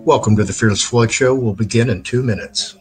Welcome to the Fearless Floyd Show. We'll begin in 2 minutes.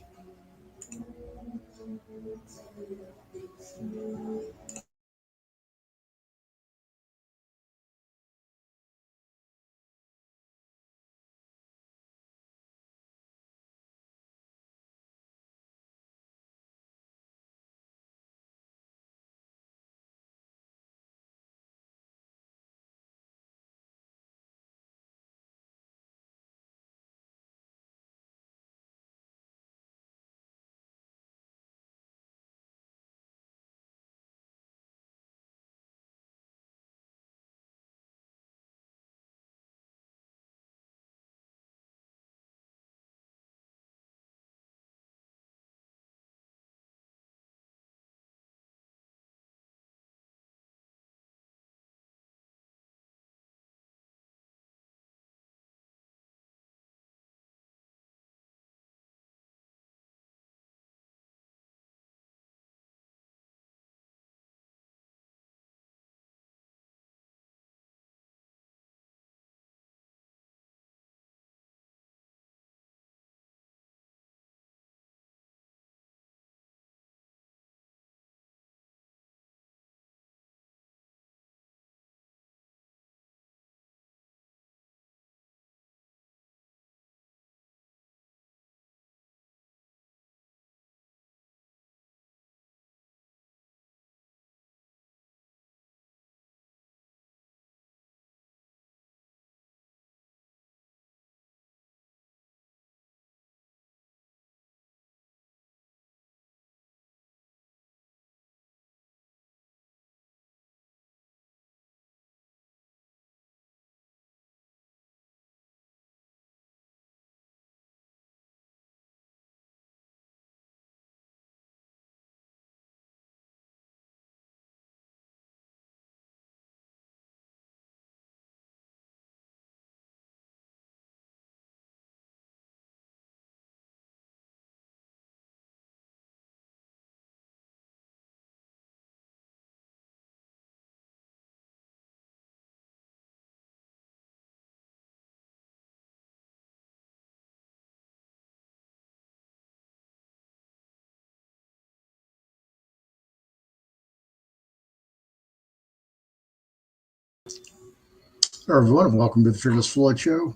Hello, everyone, and welcome to the Fearless Floyd Show.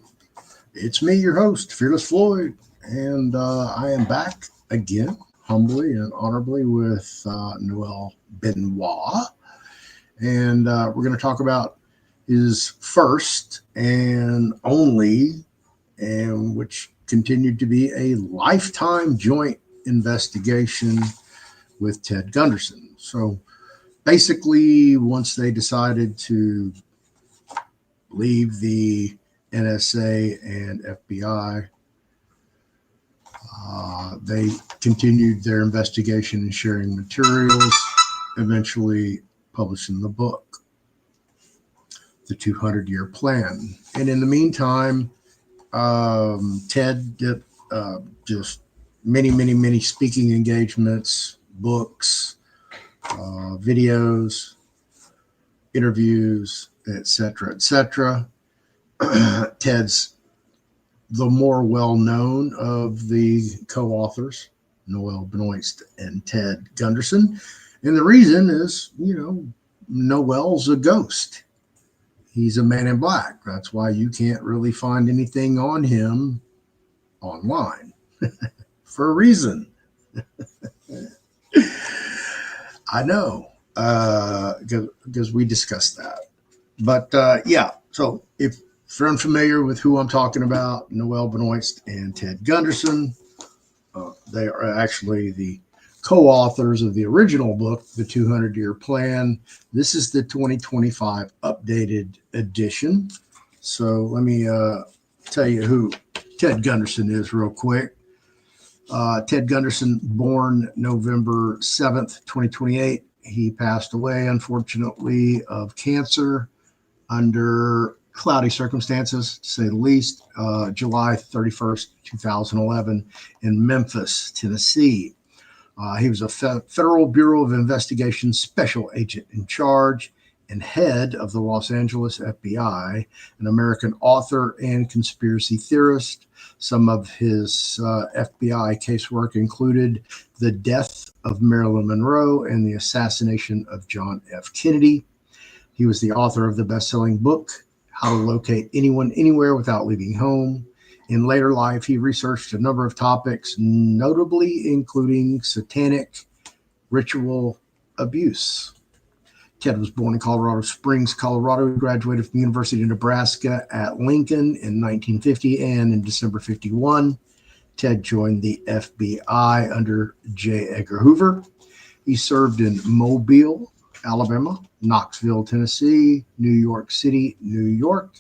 It's me, your host, Fearless Floyd, and I am back again, humbly and honorably, with Noel Benoist. And we're going to talk about his first and only, and which continued to be a lifetime joint investigation with Ted Gunderson. So basically, once they decided to leave the NSA and FBI, they continued their investigation and sharing materials, eventually publishing the book, The 200-Year Plan. And in the meantime, Ted did just many speaking engagements, books, videos, interviews, etc. Ted's the more well-known of the co-authors, Noel Benoist and Ted Gunderson. And the reason is, Noel's a ghost. He's a man in black. That's why you can't really find anything on him online for a reason. I know, because we discussed that. But so if you're unfamiliar with who I'm talking about, Noel Benoist and Ted Gunderson, they are actually the co-authors of the original book, The 200-Year Plan. This is the 2025 updated edition. So let me tell you who Ted Gunderson is real quick. Ted Gunderson, born November 7th, 2028. He passed away, unfortunately, of cancer under cloudy circumstances, to say the least, July 31st, 2011, in Memphis, Tennessee. He was a Federal Bureau of Investigation special agent in charge and head of the Los Angeles FBI, an American author and conspiracy theorist. Some of his FBI casework included the death of Marilyn Monroe and the assassination of John F. Kennedy. He was the author of the best-selling book, How to Locate Anyone Anywhere Without Leaving Home. In later life, he researched a number of topics, notably including satanic ritual abuse. Ted was born in Colorado Springs, Colorado. He graduated from the University of Nebraska at Lincoln in 1950, and in December 51, Ted joined the FBI under J. Edgar Hoover. He served in Mobile, Alabama, Knoxville, Tennessee, New York City, New York,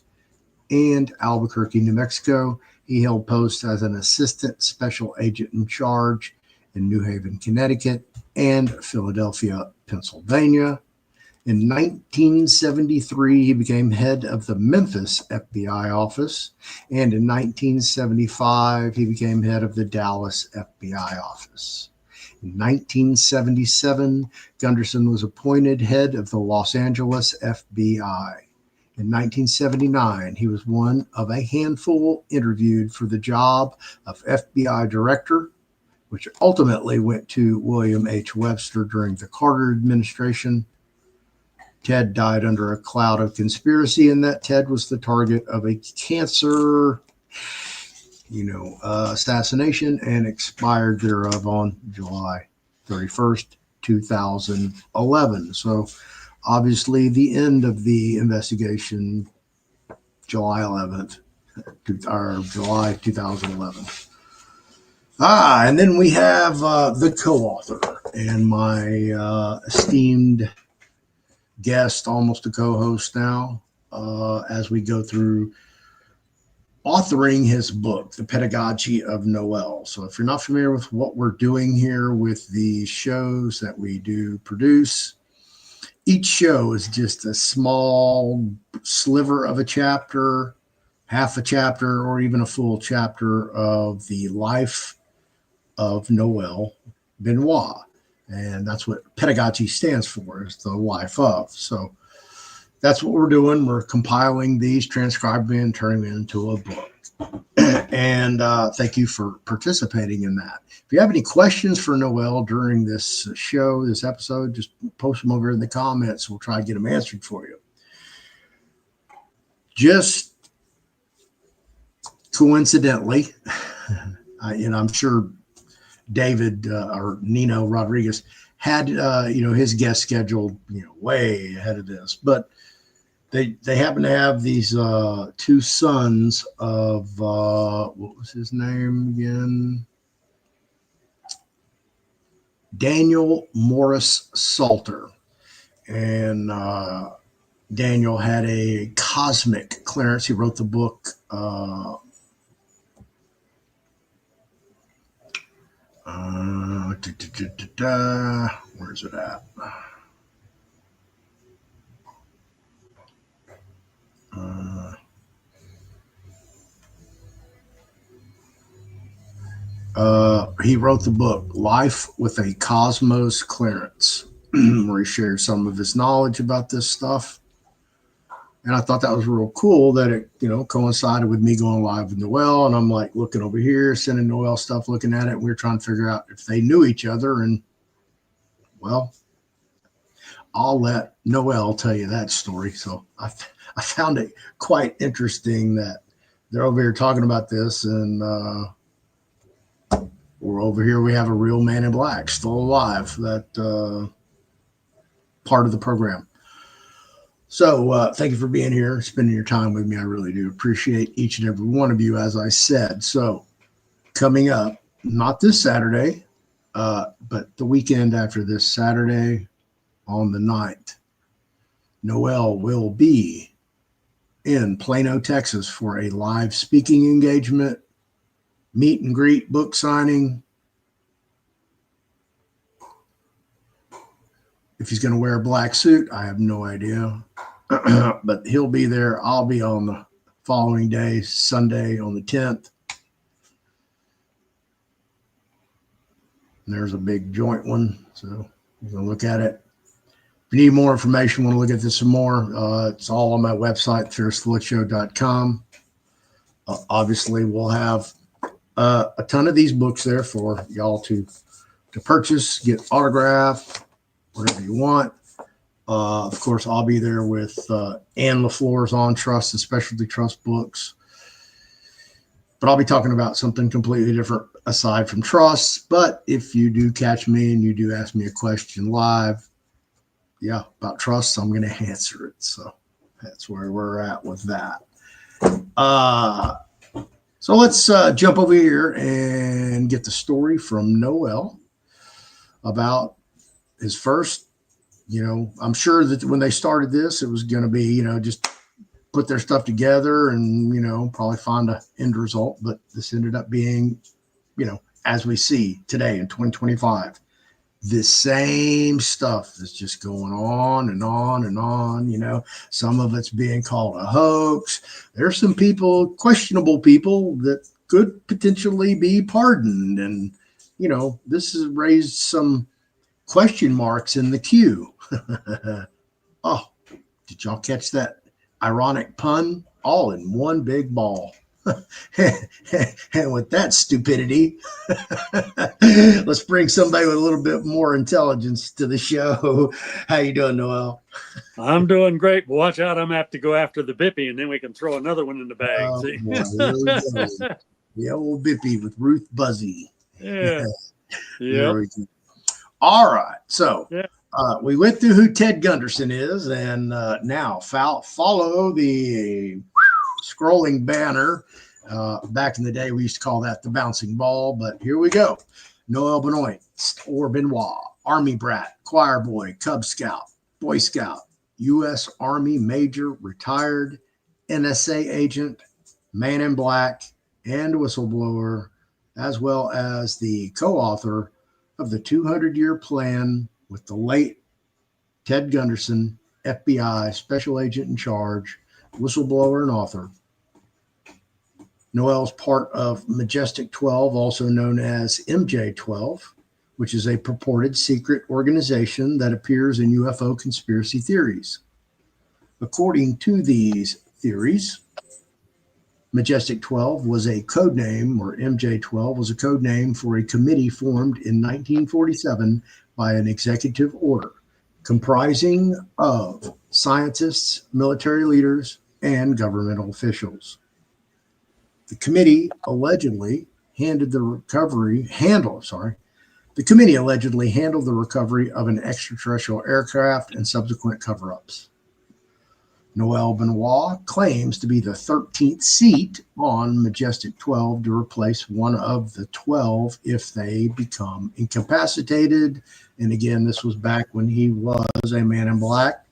and Albuquerque, New Mexico. He held posts as an assistant special agent in charge in New Haven, Connecticut, and Philadelphia, Pennsylvania. In 1973, he became head of the Memphis FBI office, and in 1975, he became head of the Dallas FBI office. In 1977, Gunderson was appointed head of the Los Angeles FBI. In 1979, he was one of a handful interviewed for the job of FBI director, which ultimately went to William H. Webster during the Carter administration. Ted died under a cloud of conspiracy, and that Ted was the target of a cancer, assassination, and expired thereof on July 31st, 2011. So obviously the end of the investigation, July 11th, or July 2011. And then we have the co-author and my esteemed guest, almost a co-host now, as we go through authoring his book, The Pedagogy of Noel. So if you're not familiar with what we're doing here with the shows that we do produce, each show is just a small sliver of a chapter, half a chapter, or even a full chapter of the life of Noel Benoist. And that's what pedagogy stands for, is the life of. So that's what we're doing. We're compiling these, transcribing, and turning them into a book. And thank you for participating in that. If you have any questions for Noel during this show, this episode, just post them over in the comments. We'll try to get them answered for you. Just coincidentally, I'm sure David or Nino Rodriguez had his guest scheduled way ahead of this, but they happen to have these two sons of what was his name again? Daniel Morris Salter. And Daniel had a cosmic clearance. He wrote the book where's it at? He wrote the book Life with a Cosmos Clearance, where he shared some of his knowledge about this stuff. And I thought that was real cool that it, coincided with me going live with Noel. And I'm like looking over here, sending Noel stuff, looking at it. And we were trying to figure out if they knew each other. And, well, I'll let Noel tell you that story. So I found it quite interesting that they're over here talking about this. And we're over here. We have a real man in black still alive, that part of the program. So thank you for being here, spending your time with me. I really do appreciate each and every one of you, as I said. So coming up, not this Saturday, but the weekend after this Saturday on the 9th, Noel will be in Plano, Texas for a live speaking engagement, meet and greet, book signing. If he's going to wear a black suit, I have no idea. But he'll be there. I'll be on the following day, Sunday on the 10th. And there's a big joint one. So you can look at it. If you need more information, want to look at this some more, it's all on my website, ferrisfloodshow.com. Obviously, we'll have a ton of these books there for y'all to purchase, get autographed, whatever you want. Of course, I'll be there with Ann LaFleur's On Trust and Specialty Trust books. But I'll be talking about something completely different aside from trusts. But if you do catch me and you do ask me a question live, about trusts, I'm going to answer it. So that's where we're at with that. So let's jump over here and get the story from Noel about his first, I'm sure that when they started this, it was going to be, just put their stuff together and, probably find an end result. But this ended up being, as we see today in 2025, the same stuff that's just going on and on and on. Some of it's being called a hoax. There's some people, questionable people, that could potentially be pardoned. And, this has raised some question marks in the queue. Oh, did y'all catch that ironic pun? All in one big ball. And with that stupidity, let's bring somebody with a little bit more intelligence to the show. How you doing, Noel? I'm doing great. Watch out, I'm apt to go after the Bippy, and then we can throw another one in the bag. Oh, boy, here we go. The old Bippy with Ruth Buzzy. Yeah. There we go. All right. So we went through who Ted Gunderson is, and now follow the scrolling banner. Back in the day, we used to call that the bouncing ball, but here we go. Noel Benoist, or Benoit, Army brat, choir boy, Cub Scout, Boy Scout, U.S. Army Major, retired, NSA agent, man in black, and whistleblower, as well as the co-author of the 200-year plan with the late Ted Gunderson, FBI special agent in charge, whistleblower and author. Noel's part of Majestic 12, also known as MJ12, which is a purported secret organization that appears in UFO conspiracy theories. According to these theories, Majestic 12 was a code name, or MJ12 was a code name for a committee formed in 1947 by an executive order comprising of scientists, military leaders, and governmental officials. The committee allegedly handled the recovery of an extraterrestrial aircraft and subsequent cover-ups. Noel Benoist claims to be the 13th seat on Majestic 12 to replace one of the 12 if they become incapacitated. And again, this was back when he was a man in black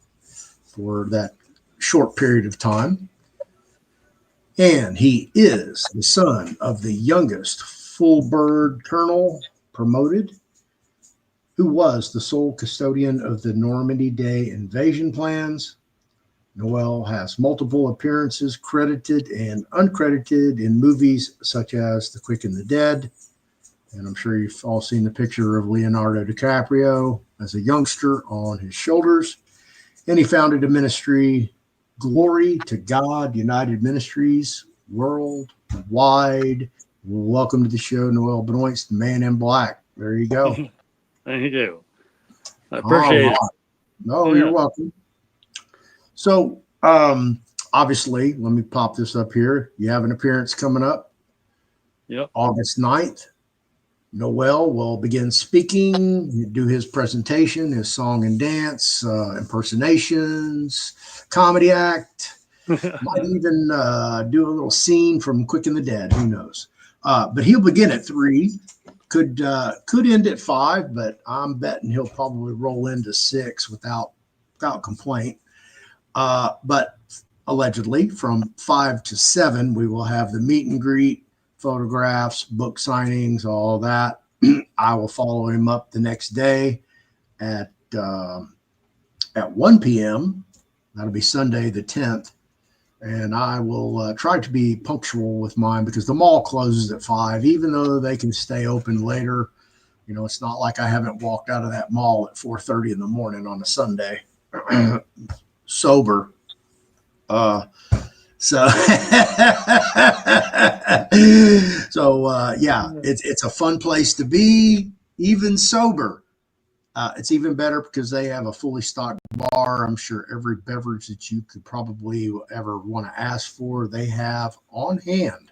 for that short period of time. And he is the son of the youngest full bird colonel promoted, who was the sole custodian of the Normandy Day invasion plans. Noel has multiple appearances, credited and uncredited, in movies such as The Quick and the Dead. And I'm sure you've all seen the picture of Leonardo DiCaprio as a youngster on his shoulders. And he founded a ministry, Glory to God United Ministries, worldwide. Welcome to the show, Noel Benoist, Man in Black. There you go. Thank you. I appreciate it. No, you're welcome. So, obviously, let me pop this up here. You have an appearance coming up. Yep. August 9th. Noel will begin speaking, do his presentation, his song and dance, impersonations, comedy act. Might even do a little scene from Quick and the Dead. Who knows? But he'll begin at 3. Could end at 5, but I'm betting he'll probably roll into 6 without complaint. But allegedly, from 5 to 7, we will have the meet and greet, photographs, book signings, all that. I will follow him up the next day at 1 p.m. That'll be Sunday the 10th. And I will try to be punctual with mine because the mall closes at 5, even though they can stay open later. You know, it's not like I haven't walked out of that mall at 4:30 in the morning on a Sunday sober. Uh, so, yeah, it's a fun place to be, even sober. It's even better because they have a fully stocked bar. I'm sure every beverage that you could probably ever want to ask for, they have on hand.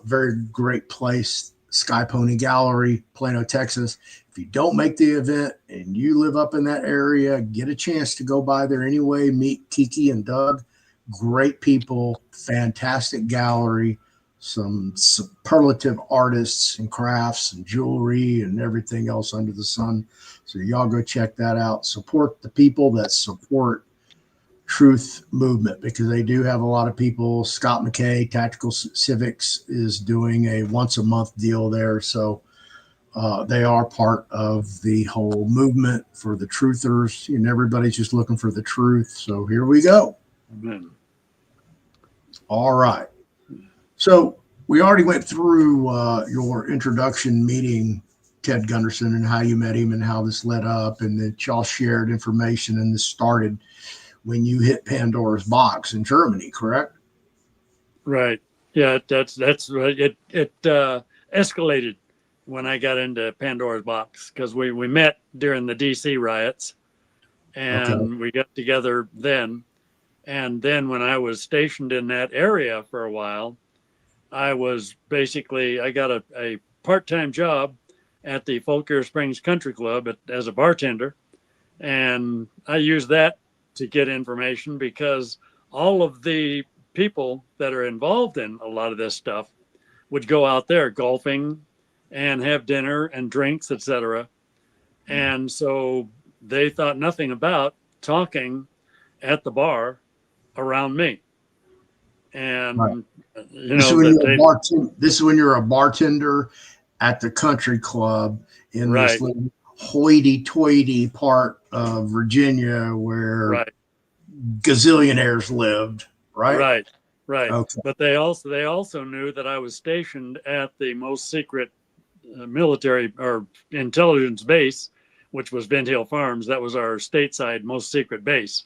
Very great place, Sky Pony Gallery, Plano, Texas. If you don't make the event and you live up in that area, get a chance to go by there anyway. Meet Kiki and Doug. Great people, fantastic gallery, some superlative artists and crafts and jewelry and everything else under the sun. So y'all go check that out. Support the people that support truth movement, because they do have a lot of people. Scott McKay, Tactical Civics, is doing a once a month deal there. So they are part of the whole movement for the truthers, and everybody's just looking for the truth. So here we go. Amen. All right. So we already went through your introduction meeting, Ted Gunderson, and how you met him and how this led up, and that y'all shared information, and this started when you hit Pandora's box in Germany, correct? Right. Yeah, that's right. It escalated when I got into Pandora's box, because we met during the DC riots, and we got together then. And then when I was stationed in that area for a while, I got a part-time job at the Folkier Springs Country Club as a bartender. And I used that to get information, because all of the people that are involved in a lot of this stuff would go out there golfing and have dinner and drinks, etc. And so they thought nothing about talking at the bar around me. And Right. this is when you're a bartender at the country club in this little hoity-toity part of Virginia where gazillionaires lived, right? Right. Okay. But they also knew that I was stationed at the most secret military or intelligence base, which was Vint Hill Farms. That was our stateside most secret base.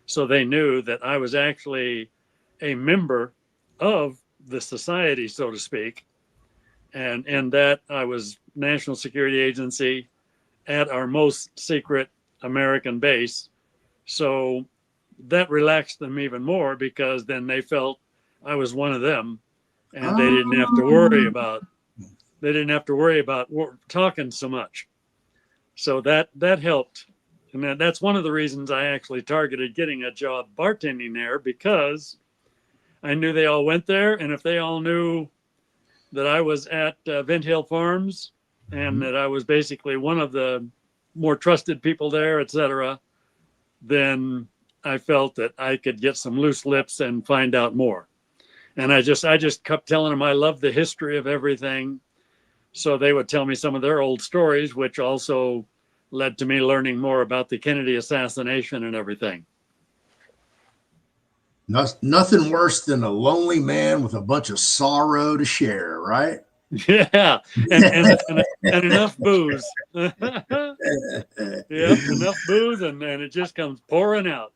So they knew that I was actually a member of the society, so to speak, and that I was National Security Agency at our most secret American base. So that relaxed them even more, because then they felt I was one of them, and they didn't have to worry about talking so much. So that helped. And that's one of the reasons I actually targeted getting a job bartending there, because I knew they all went there. And if they all knew that I was at Vint Hill Farms and that I was basically one of the more trusted people there, etc., then I felt that I could get some loose lips and find out more. And I just kept telling them I love the history of everything. So they would tell me some of their old stories, which also led to me learning more about the Kennedy assassination and everything. Nothing worse than a lonely man with a bunch of sorrow to share, right? Yeah, and enough booze. Yep, enough booze, and it just comes pouring out.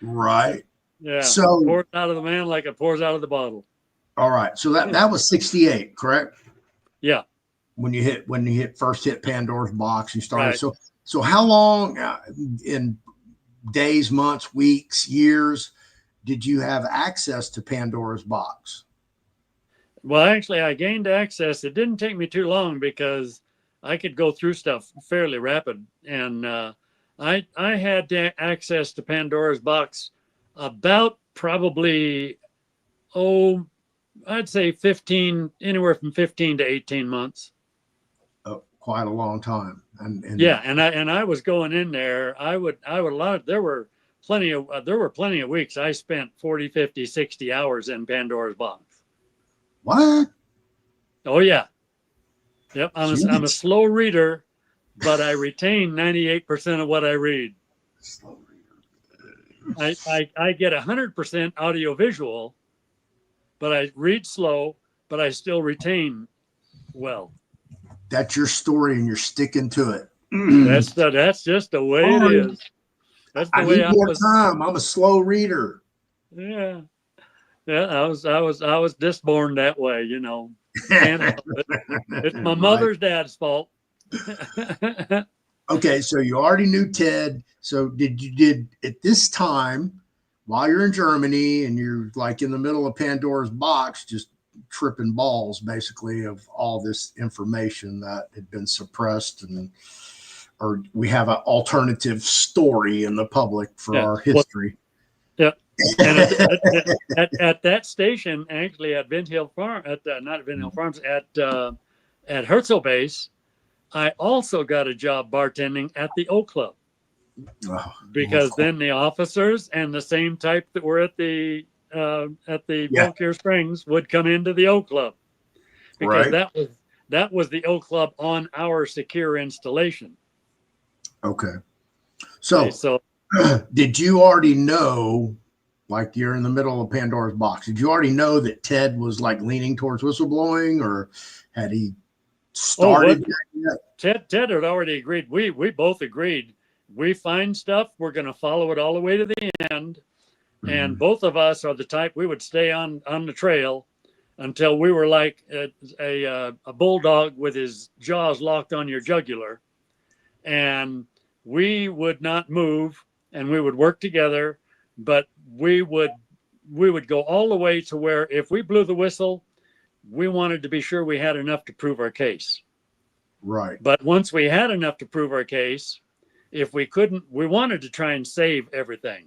Right. Yeah. So it pours out of the man like it pours out of the bottle. All right. So that was 68, correct? Yeah. When you first hit Pandora's box, you started. Right. So how long in days, months, weeks, years did you have access to Pandora's box? Well, actually, I gained access. It didn't take me too long, because I could go through stuff fairly rapid. And I had access to Pandora's box about probably, I'd say anywhere from 15 to 18 months. Oh, quite a long time. And I was going in there. There were plenty of weeks I spent 40, 50, 60 hours in Pandora's box. What? Oh yeah. Yep. I'm a slow reader, but I retain 98% of what I read. Slow reader. I get 100% audiovisual, but I read slow, but I still retain well. that's your story and you're sticking to it. That's just the way it Sorry. is. That's the I way need I more was. time. I'm a slow reader. Yeah. Yeah. I was just born that way, you know. Can't help it. It's my Right. mother's dad's fault. Okay, so you already knew Ted. So did at this time, while you're in Germany and you're like in the middle of Pandora's box, just tripping balls basically of all this information that had been suppressed, and or we have an alternative story in the public for Yeah. our Well, history. yeah. And at that station, actually at Vint Hill Farm, not at Vint Hill Farms, at Herzl Base, I also got a job bartending at the O Club, Oh, because then the officers and the same type that were at the yeah, Belkier Springs would come into the O Club, because right. that was the O Club on our secure installation. Okay. See, So so did you already know, like you're in the middle of Pandora's box, did you already know that Ted was like leaning towards whistleblowing, or had he what started that Ted had already agreed. We both agreed. We find stuff, we're going to follow it all the way to the end. yet? And both of us are the type, we would stay on the trail until we were like a bulldog with his jaws locked on your jugular, and we would not move, and we would work together. But we would go all the way to where if we blew the whistle, we wanted to be sure we had enough to prove our case. Right. But once we had enough to prove our case, if we couldn't, we wanted to try and save everything.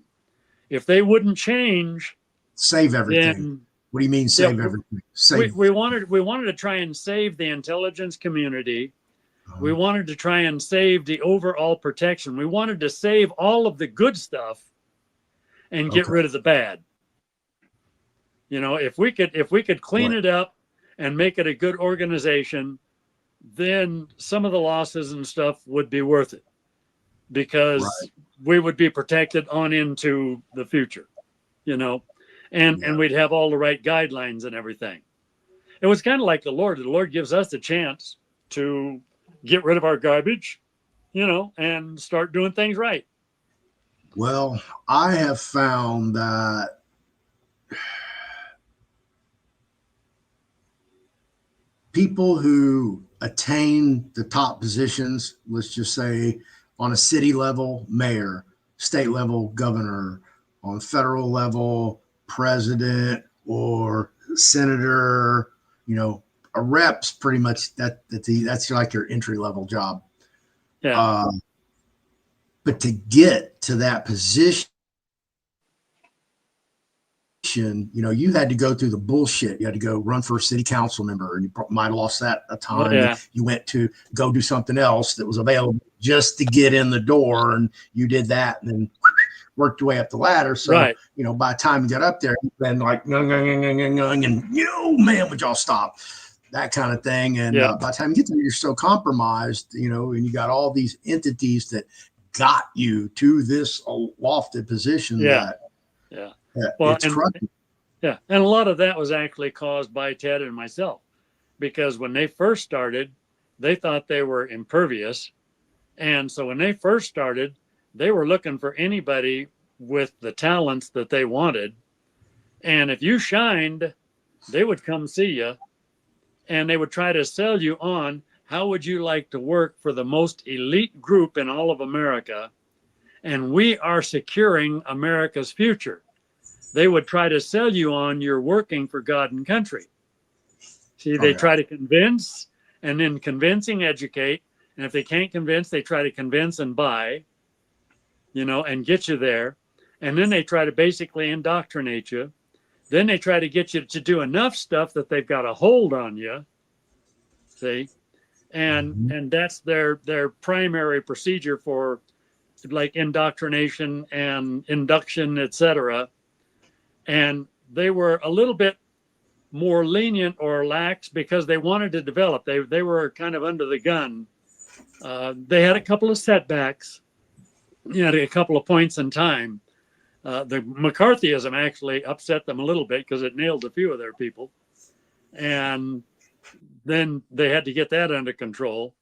If they wouldn't change, Save everything. then What do you mean yeah, save everything? Save. we wanted to try and save the intelligence community. We wanted to try and save the overall protection. We wanted to save all of the good stuff and get rid of the bad. You know, if we could clean Right. it up and make it a good organization, then some of the losses and stuff would be worth it, because Right. we would be protected on into the future, you know, and Yeah. we'd have all the right guidelines and everything. It was kind of like the Lord gives us the chance to get rid of our garbage, you know, and start doing things right. Well, I have found that people who attain the top positions, let's just say on a city level, mayor, state level, governor, on federal level, president or senator, you know, a rep's pretty much that's like your entry level job. Yeah. But to get to that position, you know, you had to go through the bullshit. You had to go run for a city council member, and you might have lost that a time. Yeah. You went to go do something else that was available just to get in the door, and you did that, and then worked your way up the ladder. So, Right. you know, by the time you got up there, you've been like, and you, man, would y'all stop? That kind of thing. And Yeah. by the time you get there, you're so compromised, you know, and you got all these entities that got you to this lofted position Yeah. that Yeah. that Well, it's crushing. yeah. And a lot of that was actually caused by Ted and myself, because when they first started, they thought they were impervious. And so when they first started, they were looking for anybody with the talents that they wanted. And if you shined, they would come see you, and they would try to sell you on how would you like to work for the most elite group in all of America, and we are securing America's future. They would try to sell you on you're working for God and country. See, they try to convince, and then convincing educate. And if they can't convince, they try to convince and buy, you know, and get you there. And then they try to basically indoctrinate you. Then they try to get you to do enough stuff that they've got a hold on you. See? And that's their primary procedure for like indoctrination and induction, etc. And they were a little bit more lenient or lax because they wanted to develop. They were kind of under the gun. They had a couple of setbacks, you know, a couple of points in time. The McCarthyism actually upset them a little bit because it nailed a few of their people. then they had to get that under control.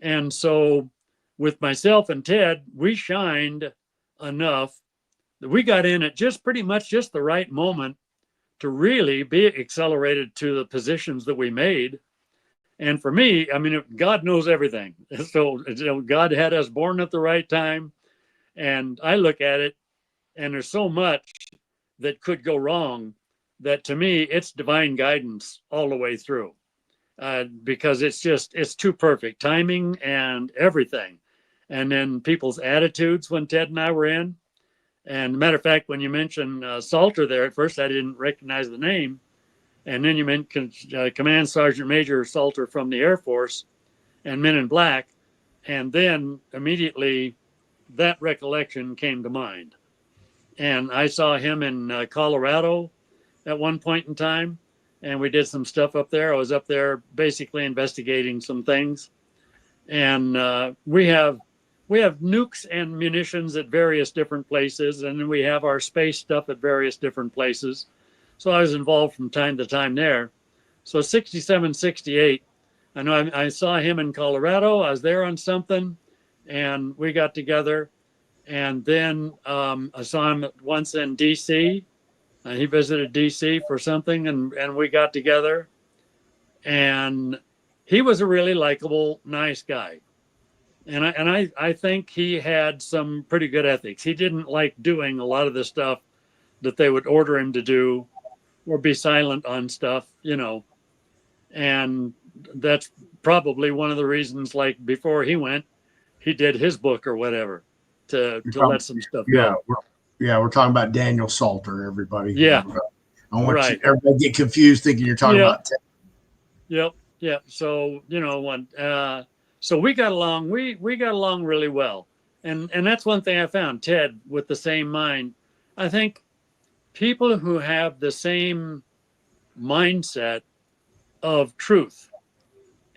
And so with myself and Ted, we shined enough that we got in at just pretty much just the right moment to really be accelerated to the positions that we made. And for me, I mean, God knows everything. So God had us born at the right time. And I look at it, and there's so much that could go wrong that to me, it's divine guidance all the way through. Because it's too perfect, timing and everything. And then people's attitudes when Ted and I were in. And matter of fact, when you mentioned Salter there, at first I didn't recognize the name. And then you mentioned Command Sergeant Major Salter from the Air Force and Men in Black. And then immediately that recollection came to mind. And I saw him in Colorado at one point in time. And we did some stuff up there. I was up there basically investigating some things. And we have nukes and munitions at various different places. And then we have our space stuff at various different places. So I was involved from time to time there. So 67, 68, I know I saw him in Colorado. I was there on something and we got together. And then I saw him once in DC. He visited DC for something and we got together. And he was a really likable, nice guy. And I think he had some pretty good ethics. He didn't like doing a lot of the stuff that they would order him to do or be silent on stuff, you know. And that's probably one of the reasons, like before he went, he did his book or whatever to let some stuff go. We're talking about Daniel Salter, everybody. Yeah. I want everybody get confused thinking you're talking about Ted. Yep. So, you know, so we got along, we got along really well. And that's one thing I found, Ted, with the same mind. I think people who have the same mindset of truth,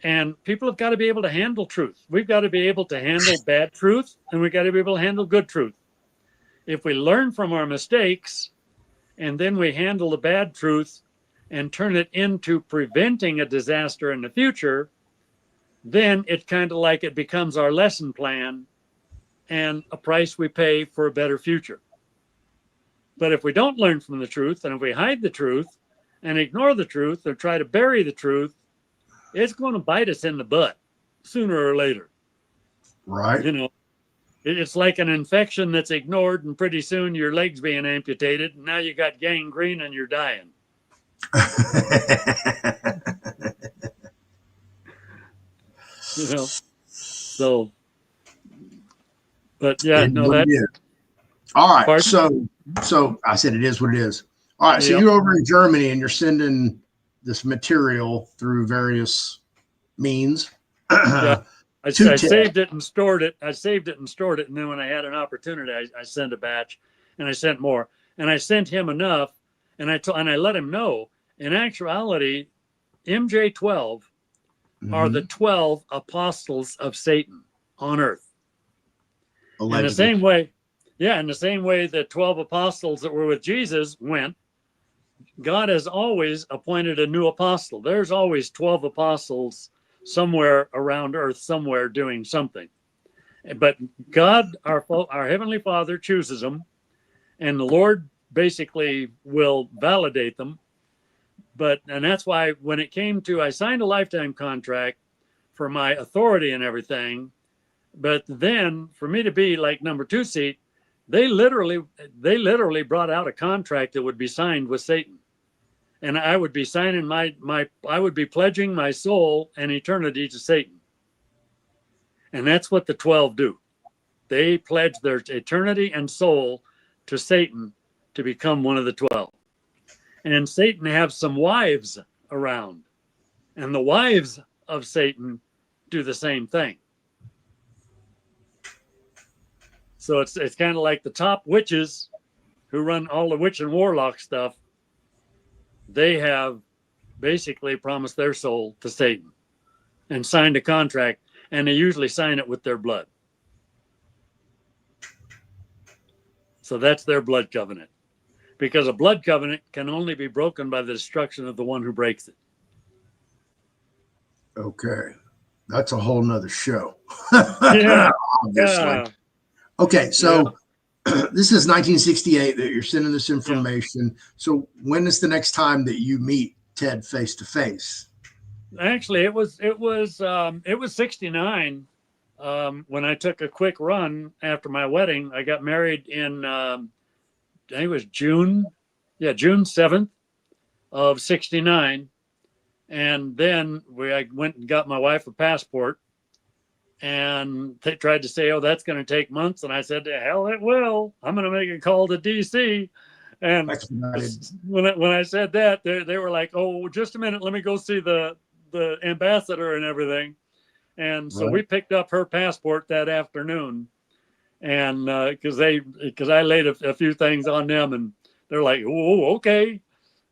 and people have got to be able to handle truth. We've got to be able to handle bad truth, and we've got to be able to handle good truth. If we learn from our mistakes and then we handle the bad truth and turn it into preventing a disaster in the future, then it's kind of like it becomes our lesson plan and a price we pay for a better future. But if we don't learn from the truth, and if we hide the truth and ignore the truth or try to bury the truth, it's going to bite us in the butt sooner or later. Right. You know, it's like an infection that's ignored, and pretty soon your leg's being amputated, and now you got gangrene and you're dying. You know, so, but yeah, no, that. All right. Pardon? So I said it is what it is. All right. So you're over in Germany and you're sending this material through various means. Yeah. I saved it and stored it. And then when I had an opportunity, I sent a batch and I sent more. And I sent him enough. And I let him know, in actuality, MJ12 are the 12 apostles of Satan on earth. Allegedly. In the same way, in the same way the 12 apostles that were with Jesus went, God has always appointed a new apostle. There's always 12 apostles somewhere around earth, somewhere doing something. But God, our Heavenly Father, chooses them, and the Lord basically will validate them. And that's why when it came to, I signed a lifetime contract for my authority and everything. But then for me to be like number 2 seat, they literally brought out a contract that would be signed with Satan. And I would be signing I would be pledging my soul and eternity to Satan. And that's what the 12 do. They pledge their eternity and soul to Satan to become one of the 12. And Satan has some wives around. And the wives of Satan do the same thing. So it's kind of like the top witches who run all the witch and warlock stuff. They have basically promised their soul to Satan and signed a contract, and they usually sign it with their blood. So that's their blood covenant, because a blood covenant can only be broken by the destruction of the one who breaks it. Okay. That's a whole nother show. Yeah, Obviously. yeah, Okay. yeah, So this is 1968 that you're sending this yeah. information. So when is the next time that you meet Ted face to face? Actually, it was 69 when I took a quick run after my wedding. I got married in I think it was June, yeah, June 7th of 69. And then I went and got my wife a passport, and they tried to say, oh, that's going to take months. And I said, to hell, it will. I'm going to make a call to DC. And Expedited. when I said that, they were like, oh, just a minute. Let me go see the ambassador and everything. And so Right. we picked up her passport that afternoon. And because I laid a few things on them, and they're like, oh, okay.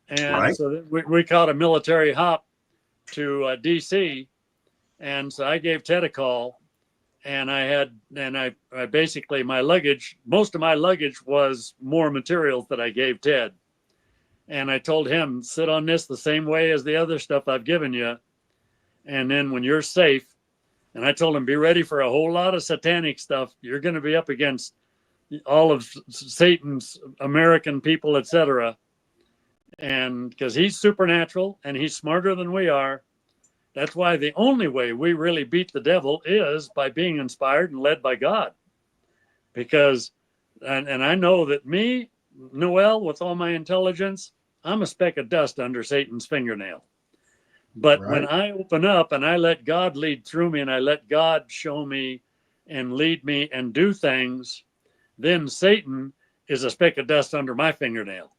And Right. so we caught a military hop to DC. And so I gave Ted a call, and I basically, my luggage, most of my luggage was more materials that I gave Ted. And I told him, sit on this the same way as the other stuff I've given you. And then when you're safe, and I told him, be ready for a whole lot of satanic stuff. You're going to be up against all of Satan's American people, etc. And because he's supernatural and he's smarter than we are, that's why the only way we really beat the devil is by being inspired and led by God. Because, and I know that me, Noel, with all my intelligence, I'm a speck of dust under Satan's fingernail. But when Right. I open up and I let God lead through me and I let God show me and lead me and do things, then Satan is a speck of dust under my fingernail.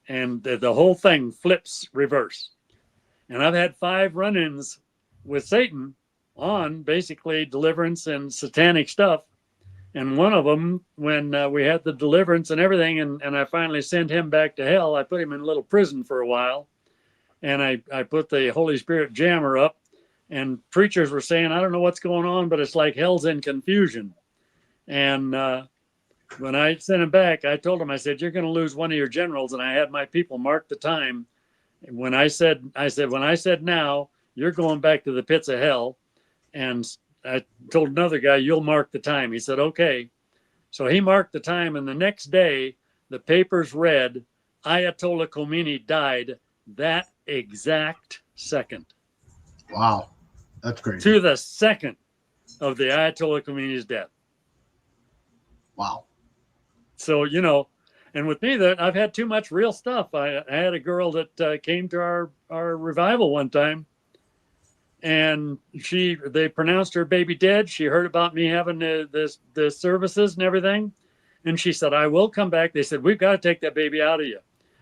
And the whole thing flips reverse. And I've had 5 run ins with Satan on basically deliverance and satanic stuff. And one of them, when we had the deliverance and everything, and I finally sent him back to hell, I put him in a little prison for a while. And I put the Holy Spirit jammer up. And preachers were saying, I don't know what's going on, but it's like hell's in confusion. And when I sent him back, I told him, I said, you're going to lose one of your generals. And I had my people mark the time. When when I said now, you're going back to the pits of hell. And I told another guy, you'll mark the time. He said, okay. So he marked the time. And the next day, the papers read, Ayatollah Khomeini died that exact second. Wow. That's crazy. To the second of the Ayatollah Khomeini's death. Wow. So, and with me, that I've had too much real stuff. I had a girl that came to our revival one time, and they pronounced her baby dead. She heard about me having the services and everything, and she said, I will come back. They said, we've got to take that baby out of you.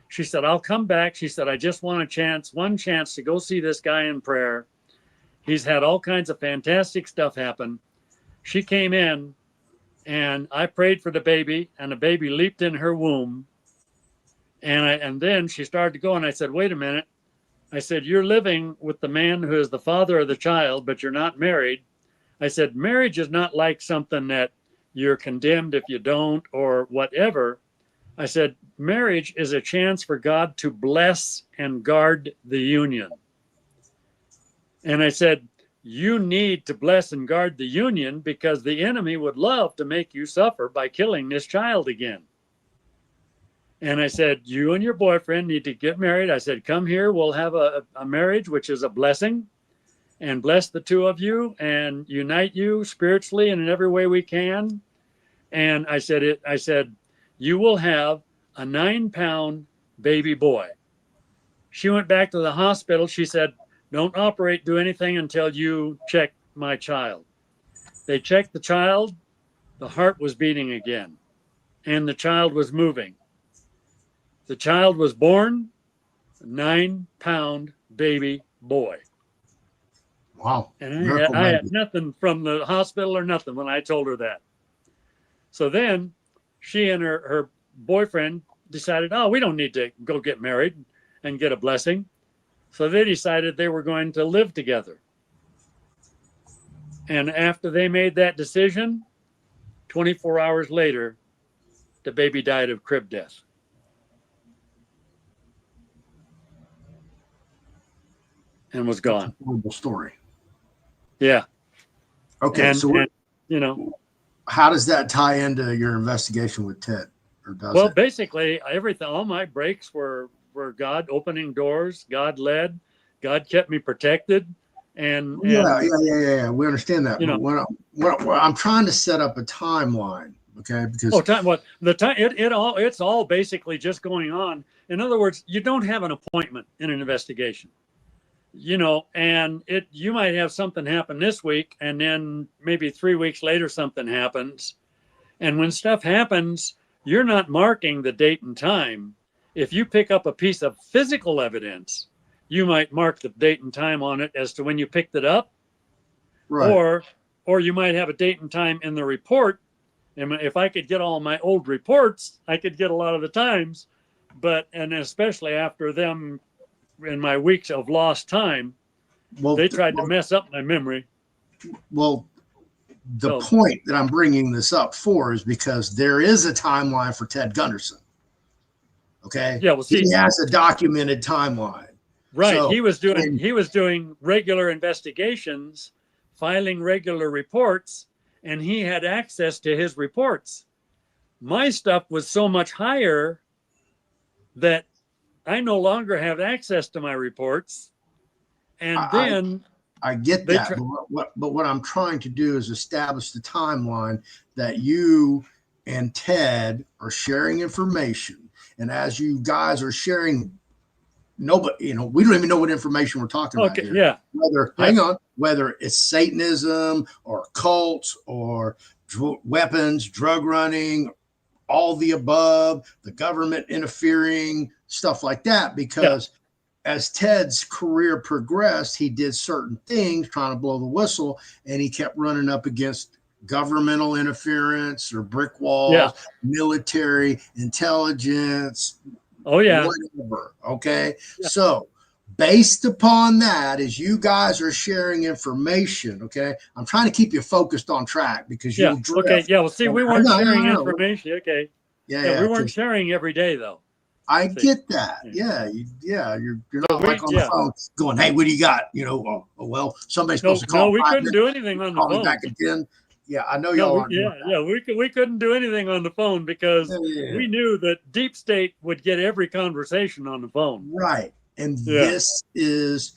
She said, I'll come back. She said, I just want one chance to go see this guy in prayer. He's had all kinds of fantastic stuff happen. She came in, and I prayed for the baby, and the baby leaped in her womb. And then she started to go, and I said, wait a minute. I said, you're living with the man who is the father of the child, but you're not married. I said, marriage is not like something that you're condemned if you don't or whatever. I said, marriage is a chance for God to bless and guard the union. And I said, you need to bless and guard the union because the enemy would love to make you suffer by killing this child again. And I said, you and your boyfriend need to get married. I said, come here. We'll have a marriage, which is a blessing, and bless the two of you and unite you spiritually and in every way we can. And I said, you will have a 9-pound baby boy. She went back to the hospital. She said, don't operate, do anything until you check my child. They checked the child. The heart was beating again, and the child was moving. The child was born, a 9-pound baby boy. Wow. And Miracle I had baby. nothing from the hospital or nothing when I told her that. So then she and her boyfriend decided, oh, we don't need to go get married and get a blessing. So they decided they were going to live together. And after they made that decision, 24 hours later, the baby died of crib death. and was That's a gone. horrible story. Yeah. Okay, And, so and you know, how does that tie into your investigation with Ted, or does well, it? basically everything, all my breaks were God opening doors, God led, God kept me protected. Yeah. We understand that, You but know, what I'm trying to set up a timeline, okay? oh, Because time what the time it's all basically just going on. In other words, you don't have an appointment in an investigation, you know, and you might have something happen this week, and then maybe 3 weeks later something happens. And when stuff happens, you're not marking the date and time. If you pick up a piece of physical evidence, you might mark the date and time on it as to when you picked it up, right, or you might have a date and time in the report. And if I could get all my old reports, I could get a lot of the times, and especially after them in my weeks of lost time, well, they tried to mess up my memory. well, the So point that I'm bringing this up for is because there is a timeline for Ted Gunderson. Okay, yeah, well, he see, has a documented timeline. right, So, he was doing regular investigations, filing regular reports, and he had access to his reports. My stuff was so much higher that I no longer have access to my reports. And I then I get they that, but what I'm trying to do is establish the timeline that you and Ted are sharing information, and as you guys are sharing, nobody, we don't even know what information we're talking about okay, here. yeah, Whether yeah, hang on, whether it's Satanism or cults or weapons, drug running, all the above, the government interfering, stuff like that, yeah, because as Ted's career progressed, he did certain things trying to blow the whistle, and he kept running up against governmental interference or brick yeah. walls, military intelligence, Oh yeah, whatever. Okay. yeah, So, based upon that, as you guys are sharing information, okay, I'm trying to keep you focused on track because yeah. you'll Okay, drift. yeah. Well, see, And we hang weren't on, sharing hang on. information. Okay, Yeah, yeah, we yeah, weren't because sharing every day though. I See, get that. yeah. Yeah, you're So not like on the yeah, phone going, "Hey, what do you got?" Well, somebody's supposed to call no, in we 5 couldn't do minutes. anything on the Call me back phone. in 10. Yeah, I know No, y'all aren't doing that. we couldn't do anything on the phone because Yeah, we knew that deep state would get every conversation on the phone. right. And Yeah, this is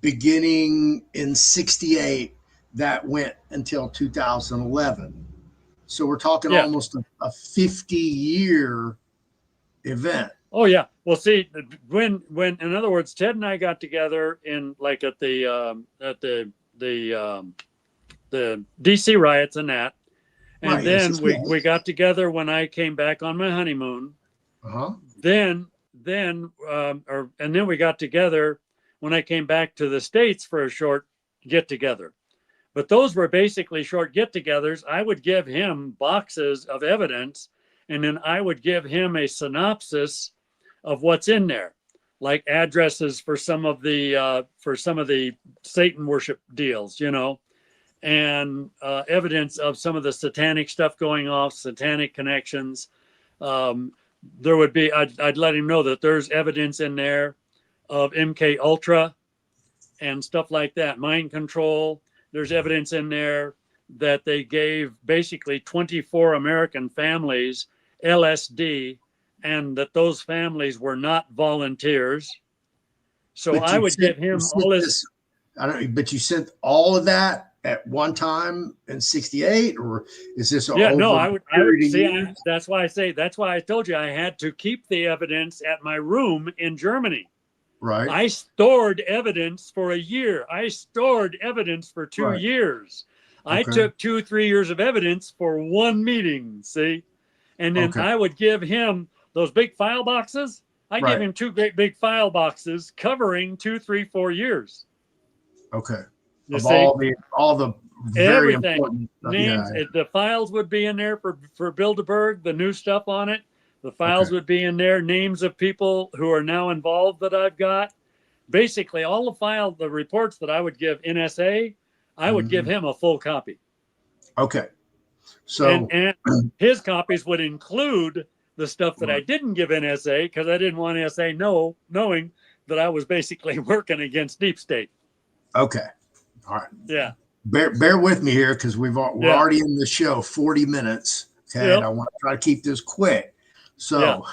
beginning in 68 that went until 2011. So we're talking yeah. almost a 50-year event. Oh yeah. Well, see, when in other words, Ted and I got together in like the DC riots and that, and Right. In then 68. we got together when I came back on my honeymoon. Uh-huh. And then we got together when I came back to the States for a short get together. But those were basically short get togethers. I would give him boxes of evidence, and then I would give him a synopsis of what's in there, like addresses for some of the Satan worship deals, and evidence of some of the satanic stuff going off, satanic connections. Um, there would be, I'd let him know that there's evidence in there of MK Ultra and stuff like that, mind control. There's evidence in there that they gave basically 24 American families LSD, and that those families were not volunteers. So But I would give you him sent all this. this, I don't, but you sent all of that at one time in 68, or is this Yeah, no, over a I would period of see. years? That's why I told you I had to keep the evidence at my room in Germany. Right. I stored evidence for a year. I stored evidence for 2 years. I Okay. took 3 years of evidence for one meeting, see? And then Okay. I would give him those big file boxes. I gave Right. him two great big file boxes covering 2, 3, 4 years. Okay. You Of see? all the very Everything. important stuff. Yeah. Names, the files would be in there for Bilderberg, the new stuff on it. The Okay. files would be in there, names of people who are now involved that I've got. Basically, all the reports that I would give NSA, I would give Mhm. him a full copy. Okay. And So, his copies would include the stuff that I didn't give NSA because I didn't want NSA knowing that I was basically working against deep state. Okay. All right. Yeah. Bear with me here because we're Yeah. already in the show 40 minutes. Okay. Yep. And I want to try to keep this quick. So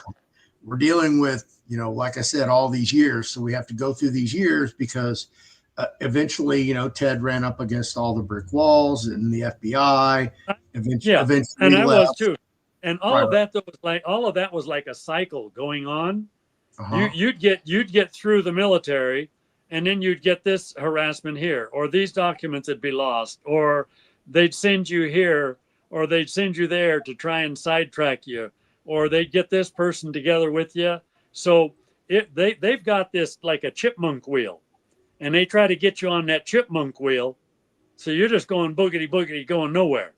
we're dealing with, you know, like I said, all these years. So we have to go through these years because eventually, you know, Ted ran up against all the brick walls and the FBI. Eventually and I left. was too. And all of that was like a cycle going on. You'd get through the military, and then you'd get this harassment here, or these documents would be lost, or they'd send you here, or they'd send you there to try and sidetrack you, or they'd get this person together with you. So they've got this like a chipmunk wheel, and they try to get you on that chipmunk wheel, so you're just going boogity boogity, going nowhere.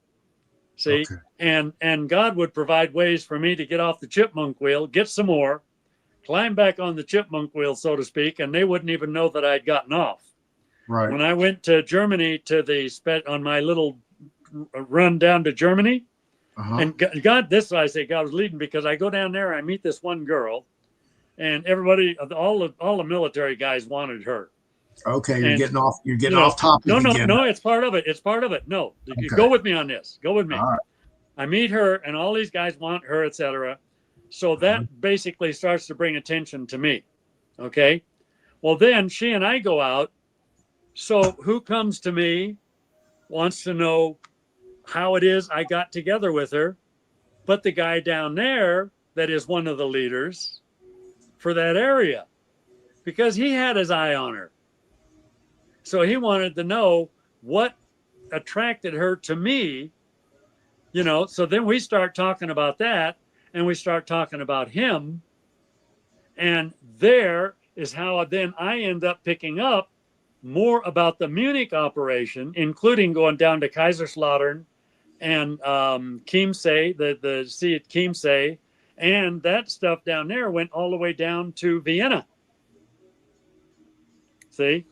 See, and God would provide ways for me to get off the chipmunk wheel, get some more, climb back on the chipmunk wheel, so to speak, and they wouldn't even know that I'd gotten off. Right. When I went to Germany on my little run down to Germany, and God, this I say God was leading, because I go down there, I meet this one girl, and everybody, all the military guys wanted her. Okay, you're getting off topic again. No, it's part of it. It's part of it. No, go with me on this. Go with me. All right. I meet her, and all these guys want her, etc. So that basically starts to bring attention to me. Okay. Well, then she and I go out. So who comes to me, wants to know how it is I got together with her, but the guy down there that is one of the leaders for that area, because he had his eye on her. So he wanted to know what attracted her to me, you know. So then we start talking about that, and we start talking about him. And there is how then I end up picking up more about the Munich operation, including going down to Kaiserslautern and Chiemsee, the sea at Chiemsee, and that stuff down there went all the way down to Vienna. See?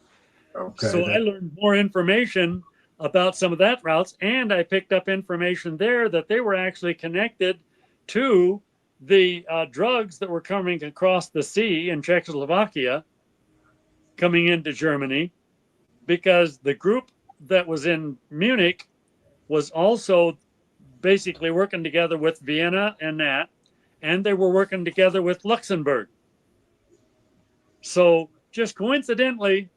Okay. So I learned more information about some of that routes, and I picked up information there that they were actually connected to the drugs that were coming across the sea in Czechoslovakia, coming into Germany, because the group that was in Munich was also basically working together with Vienna and they were working together with Luxembourg. So just coincidentally,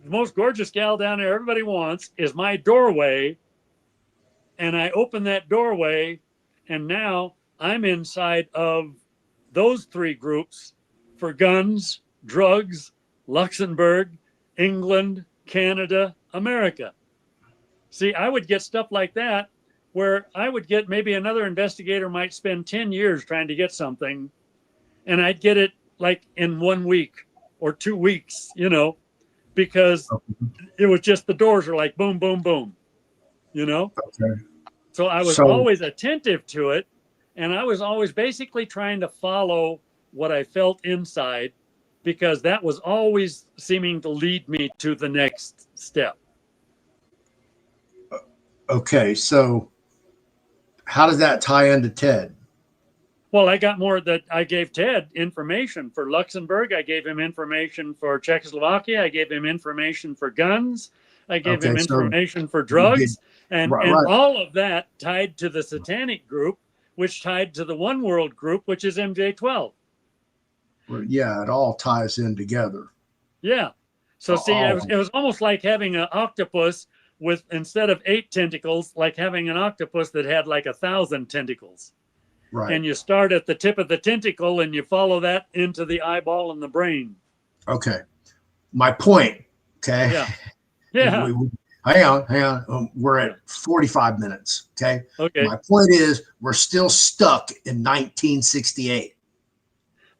the most gorgeous gal down there everybody wants is my doorway. And I open that doorway, and now I'm inside of those three groups for guns, drugs, Luxembourg, England, Canada, America. See, I would get stuff like that where I would get, maybe another investigator might spend 10 years trying to get something, and I'd get it like in 1 week or 2 weeks, you know, because it was just, the doors are like boom, boom, boom, you know? Okay. So I was always attentive to it, and I was always basically trying to follow what I felt inside, because that was always seeming to lead me to the next step. Okay, so how does that tie into Ted? Well, I got more that I gave Ted information for Luxembourg. I gave him information for Czechoslovakia. I gave him information for guns. I gave him information for drugs. And all of that tied to the satanic group, which tied to the One World group, which is MJ12. Well, yeah, it all ties in together. Yeah. So see, it was almost like having an octopus with, instead of 8 tentacles, like having an octopus that had like 1,000 tentacles. Right. And you start at the tip of the tentacle and you follow that into the eyeball and the brain. Okay. My point. Okay. Yeah. Yeah. Hang on. We're at 45 minutes. Okay. Okay. My point is, we're still stuck in 1968.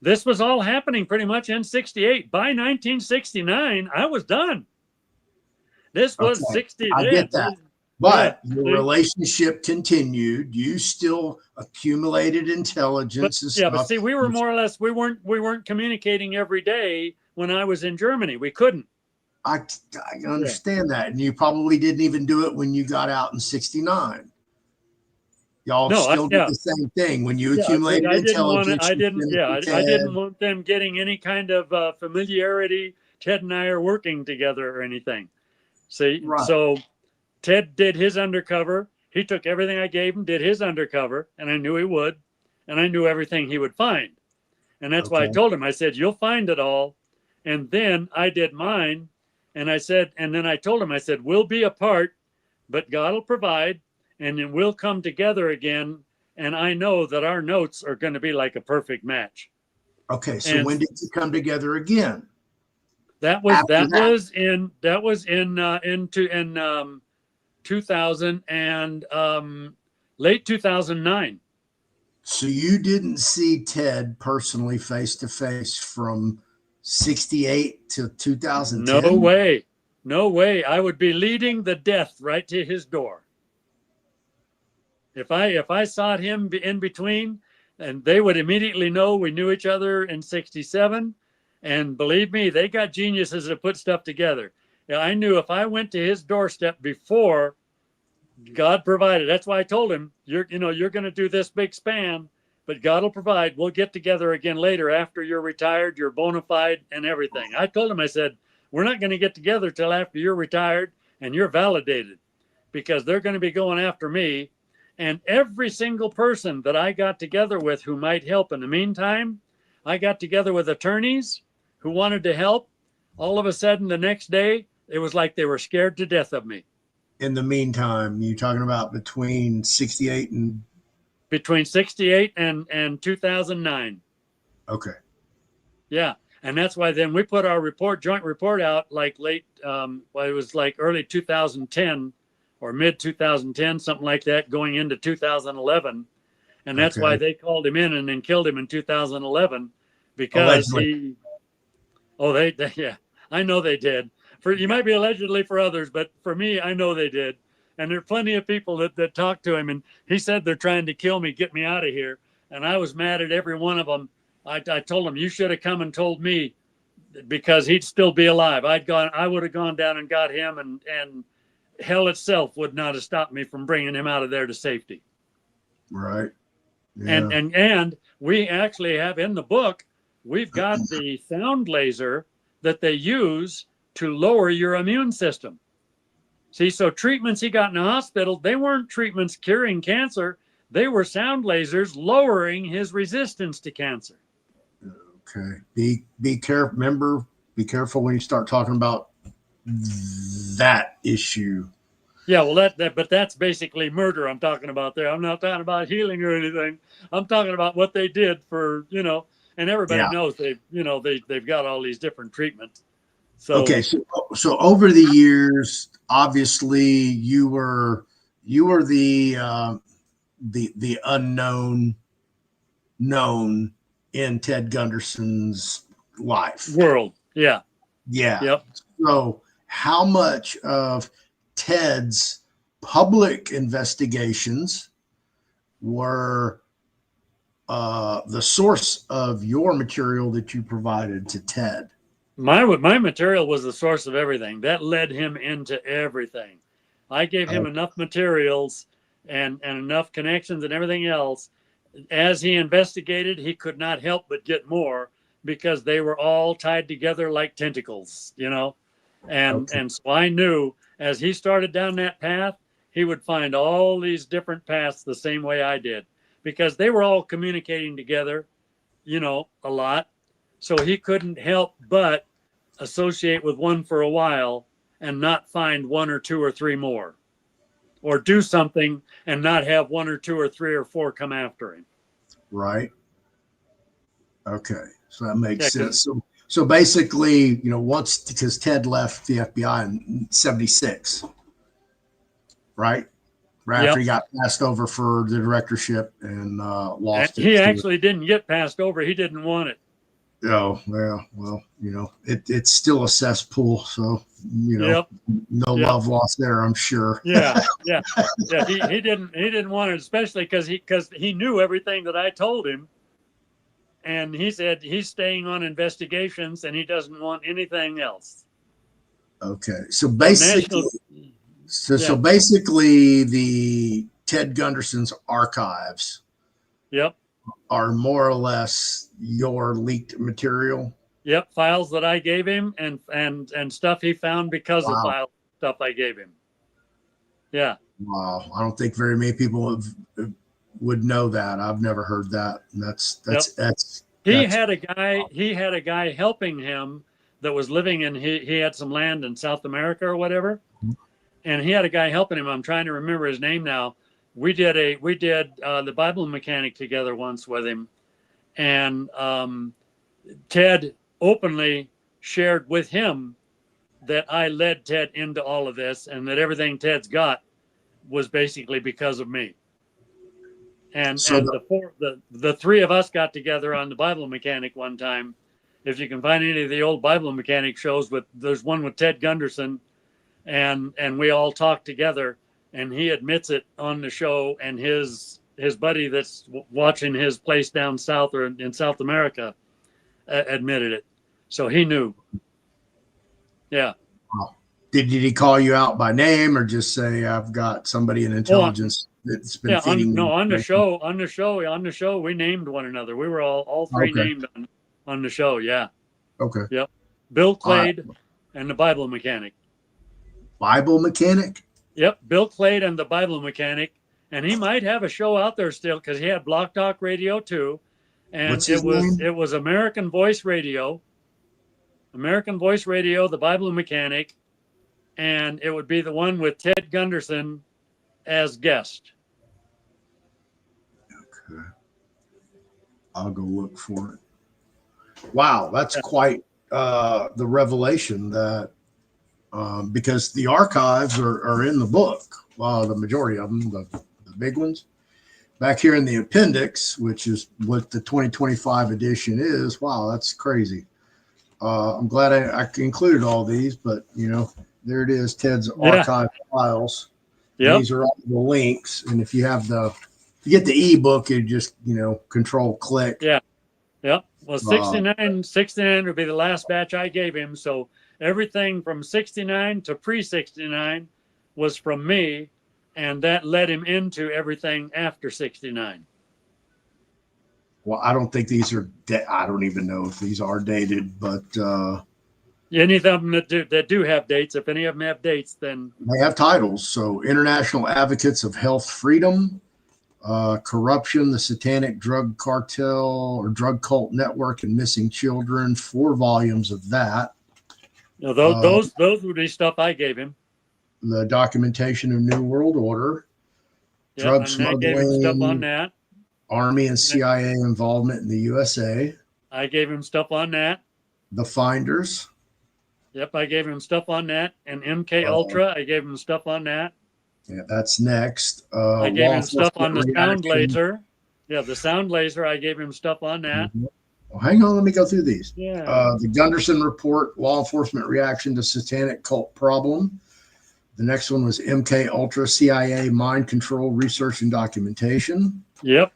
This was all happening pretty much in 68. By 1969, I was done. This was 60. I get that. But your relationship continued. You still accumulated intelligence and stuff. But see, we were more or less, we weren't communicating every day when I was in Germany. We couldn't. I understand that. And you probably didn't even do it when you got out in 69. Y'all No, still did yeah, the same thing when you yeah. accumulated I didn't want it. intelligence. I You didn't. sent it Yeah, to I Ted. didn't want them getting any kind of familiarity. Ted and I are working together or anything. See, Right. so Ted did his undercover. He took everything I gave him, did his undercover, and I knew he would, and I knew everything he would find. And that's why I Okay. told him, I said, you'll find it all. And then I did mine. And I said, and then I told him, I said, we'll be apart, but God will provide, and then we'll come together again. And I know that our notes are going to be like a perfect match. Okay. So And when did you come together again? that was After that that. was in that was in 2000 and late 2009. So you didn't see Ted personally face to face from 68 to No 2010? way. No way. I would be leading the death right to his door. If I sought him in between, and they would immediately know we knew each other in 67. And believe me, they got geniuses that put stuff together. Yeah, I knew if I went to his doorstep before, God provided. That's why I told him, you're going to do this big span, but God will provide. We'll get together again later after you're retired, you're bona fide and everything. I told him, I said, we're not going to get together till after you're retired and you're validated, because they're going to be going after me. And every single person that I got together with who might help in the meantime, I got together with attorneys who wanted to help. All of a sudden, the next day, it was like they were scared to death of me. In the meantime, you talking about between 68 and Between 68 and 2009. okay. Yeah. And that's why then we put our joint report out like late, well, it was like early 2010 or mid 2010, something like that, going into 2011. And that's why Okay. they called him in and then killed him in 2011, because Allegedly. he, oh, yeah, I know they did. You Yeah. might be allegedly for others, but for me, I know they did. And there are plenty of people that talked to him, and he said they're trying to kill me, get me out of here. And I was mad at every one of them. I told him, you should have come and told me, because he'd still be alive. I would have gone down and got him, and hell itself would not have stopped me from bringing him out of there to safety. Right. And Yeah. and we actually have in the book, we've got the sound laser that they use to lower your immune system. See, so treatments he got in the hospital, they weren't treatments curing cancer. They were sound lasers lowering his resistance to cancer. Okay. Be careful. Remember, be careful when you start talking about that issue. Yeah, well, but that's basically murder I'm talking about there. I'm not talking about healing or anything. I'm talking about what they did for, and everybody Yeah. knows they've got all these different treatments. Okay. So So over the years, obviously you were the unknown known in Ted Gunderson's life. world, yeah, Yeah. yep. So how much of Ted's public investigations were the source of your material that you provided to Ted? My material was the source of everything. That led him into everything. I gave him enough materials and enough connections and everything else. As he investigated, he could not help but get more, because they were all tied together like tentacles. And Okay. and so I knew as he started down that path, he would find all these different paths the same way I did, because they were all communicating together, a lot. So he couldn't help but associate with one for a while and not find one or two or three more, or do something and not have one or two or three or four come after him. Right. Okay. So that makes Yeah, because sense. So basically, once, because Ted left the FBI in 76, right? Right after yep. he got passed over for the directorship and And lost it he to. actually didn't get passed over. He didn't want it. Oh, yeah. Well, it's still a cesspool. So, Yep. no Yep. love lost there, I'm sure. Yeah. Yeah. Yeah. He didn't want it, especially because he knew everything that I told him. And he said he's staying on investigations and he doesn't want anything else. Okay. So So basically, national, so yeah, basically, the Ted Gunderson's archives Yep. are more or less your leaked material. Yep. Files that I gave him and stuff he found because of Wow. stuff I gave him. Yeah. Wow. I don't think very many people would know that. I've never heard that. He had a guy helping him that was living in, he had some land in South America or whatever. And he had a guy helping him. I'm trying to remember his name now. We did the Bible mechanic together once with him. And Ted openly shared with him that I led Ted into all of this and that everything Ted's got was basically because of me. And So the three of us got together on the Bible mechanic one time. If you can find any of the old Bible mechanic shows, there's one with Ted Gunderson, and we all talked together, and he admits it on the show, and his buddy that's watching his place down south or in South America admitted it. So he knew. Yeah. Wow. Did he call you out by name or just say, I've got somebody in intelligence that's been feeding me? On the show, we named one another. We were all three named on the show. Yeah. Okay. Yep. Bill Clade and the Bible mechanic. Bible mechanic? Yep. Bill Clade and the Bible mechanic. And he might have a show out there still because he had Block Talk Radio too. And it was American Voice Radio. American Voice Radio, the Bible mechanic. And it would be the one with Ted Gunderson as guest. Okay. I'll go look for it. Wow, that's quite the revelation that because the archives are in the book. Well, the majority of them, the big ones. Back here in the appendix, which is what the 2025 edition is. Wow, that's crazy. I'm glad I included all these, but there it is, Ted's archive files. Yeah. These are all the links. And if you have you get the ebook, you just, control click. Yeah. Yep. Well, 69 would be the last batch I gave him. So everything from 69 to pre-69 was from me. And that led him into everything after 69. Well, I don't think these are, I don't even know if these are dated, but any of them that do have dates, if any of them have dates, then they have titles. So International Advocates of Health Freedom, Corruption, the Satanic Drug Cartel or Drug Cult Network and Missing Children, 4 volumes of that. Those would be stuff I gave him. The Documentation of New World Order, drug smuggling, I gave him stuff on that. Army and CIA involvement in the USA. I gave him stuff on that. The Finders. Yep, I gave him stuff on that. And MK Ultra, I gave him stuff on that. Yeah, that's next. I gave him stuff on the sound laser. Yeah, the sound laser, I gave him stuff on that. Mm-hmm. Well, hang on, let me go through these. Yeah. The Gunderson Report, Law Enforcement Reaction to Satanic Cult Problem. The next one was MK Ultra, CIA Mind Control Research and Documentation. Yep.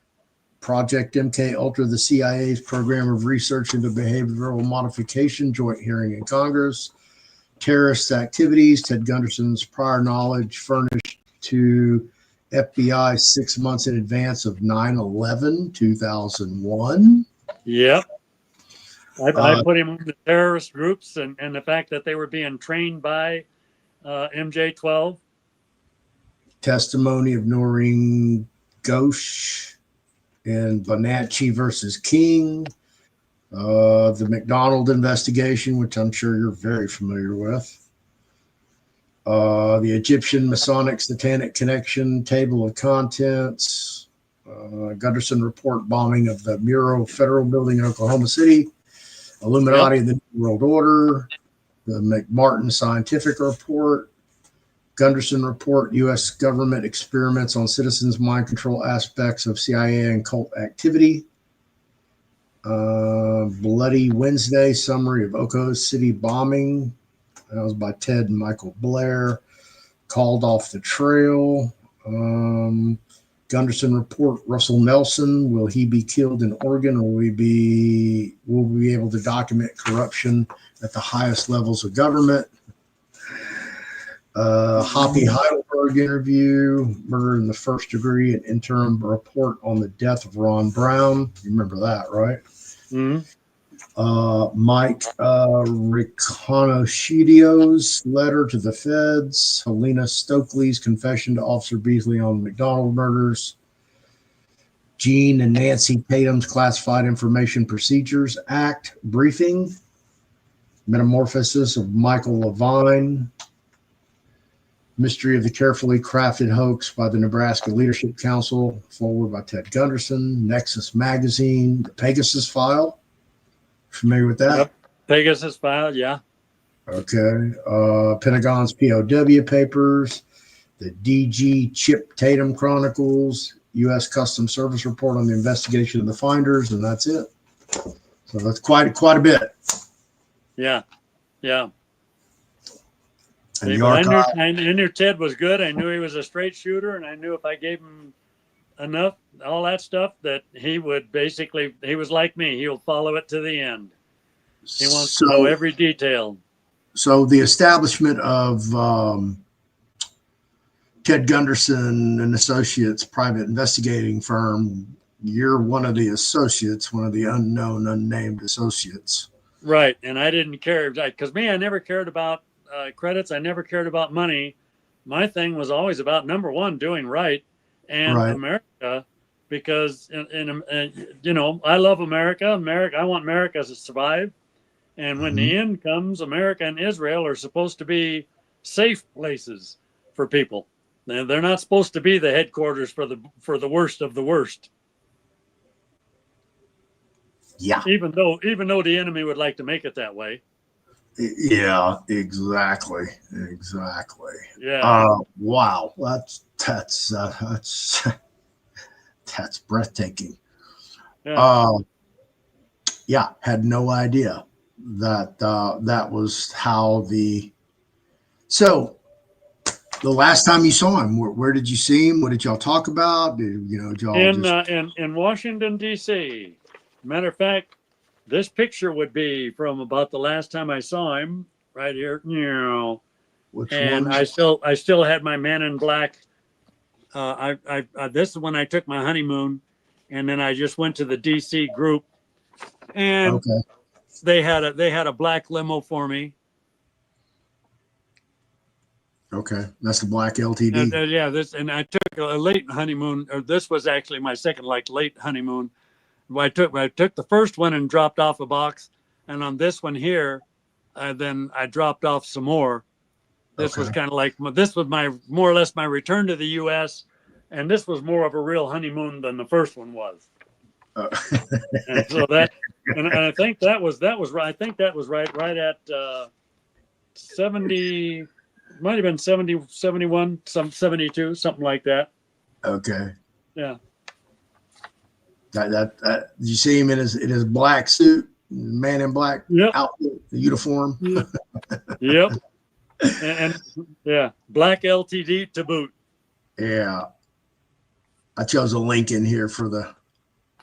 Project MK Ultra, the CIA's program of research into behavioral modification, joint hearing in Congress. Terrorist activities, Ted Gunderson's prior knowledge furnished to FBI 6 months in advance of 9/11, 2001. Yep. I put him on the terrorist groups and the fact that they were being trained by MJ-12. Testimony of Noreen Ghosh and Bonacci versus King. The McDonald investigation, which I'm sure you're very familiar with. The Egyptian Masonic Satanic Connection Table of Contents. Gunderson Report bombing of the Muro Federal Building in Oklahoma City. Illuminati of the New World Order. The McMartin Scientific Report. Gunderson Report, U.S. government experiments on citizens' mind control aspects of CIA and cult activity. Bloody Wednesday, summary of Oklahoma City bombing. That was by Ted and Michael Blair. Called off the trail. Gunderson Report, Russell Nelson. Will he be killed in Oregon, or will we be able to document corruption at the highest levels of government? Hoppy Heidelberg interview, murder in the first degree, an interim report on the death of Ron Brown. You remember that, right? Mm-hmm. Mike Riconoscito's letter to the feds. Helena Stokely's confession to Officer Beasley on McDonald murders. Gene and Nancy Tatum's Classified Information Procedures Act briefing. Metamorphosis of Michael Levine. Mystery of the carefully crafted hoax by the Nebraska Leadership Council, forward by Ted Gunderson. Nexus Magazine, the Pegasus File. Familiar with that? Yep. Pegasus File, yeah. Okay. Pentagon's POW papers, the DG Chip Tatum Chronicles, U.S. Customs Service report on the investigation of the finders, and that's it. So that's quite a bit. Yeah, yeah. And the But archive. I knew Ted was good. I knew he was a straight shooter, and I knew if I gave him enough, all that stuff, that he would basically, he was like me. He'll follow it to the end. He wants to know every detail. So the establishment of Ted Gunderson and Associates private investigating firm, you're one of the associates, one of the unknown, unnamed associates. Right. And I didn't care, because me, I never cared about credits. I never cared about money. My thing was always about, number one, doing right, and Right. America, because you know, I love America. I want America to survive. And when the end comes, America and Israel are supposed to be safe places for people. They're not supposed to be the headquarters for the worst of the worst. Yeah. Even though the enemy would like to make it that way. Yeah, exactly. Yeah. Wow. That's breathtaking. Yeah. Yeah, had no idea that that was how so the last time you saw him, where did you see him? What did y'all talk about? Did y'all In Washington, D.C. Matter of fact, this picture would be from about the last time I saw him, right here. Which and one? I still had my Man in Black. This is when I took my honeymoon, and then I just went to the D.C. group, and Okay. they had a black limo for me. Okay, that's the black LTD. And I took a late honeymoon, or this was actually my second late honeymoon. I took the first one and dropped off a box, and on this one here, then I dropped off some more. This was kind of like, this was more or less my return to the U.S., and this was more of a real honeymoon than the first one was. And so and I think that was right. I think that was right at 70. Might have been 70, 71, some 72, something like that. Okay. Yeah. That did you see him in his black suit, Man in Black outfit, uniform? Yep. and yeah, black LTD to boot. Yeah. I chose a link in here for the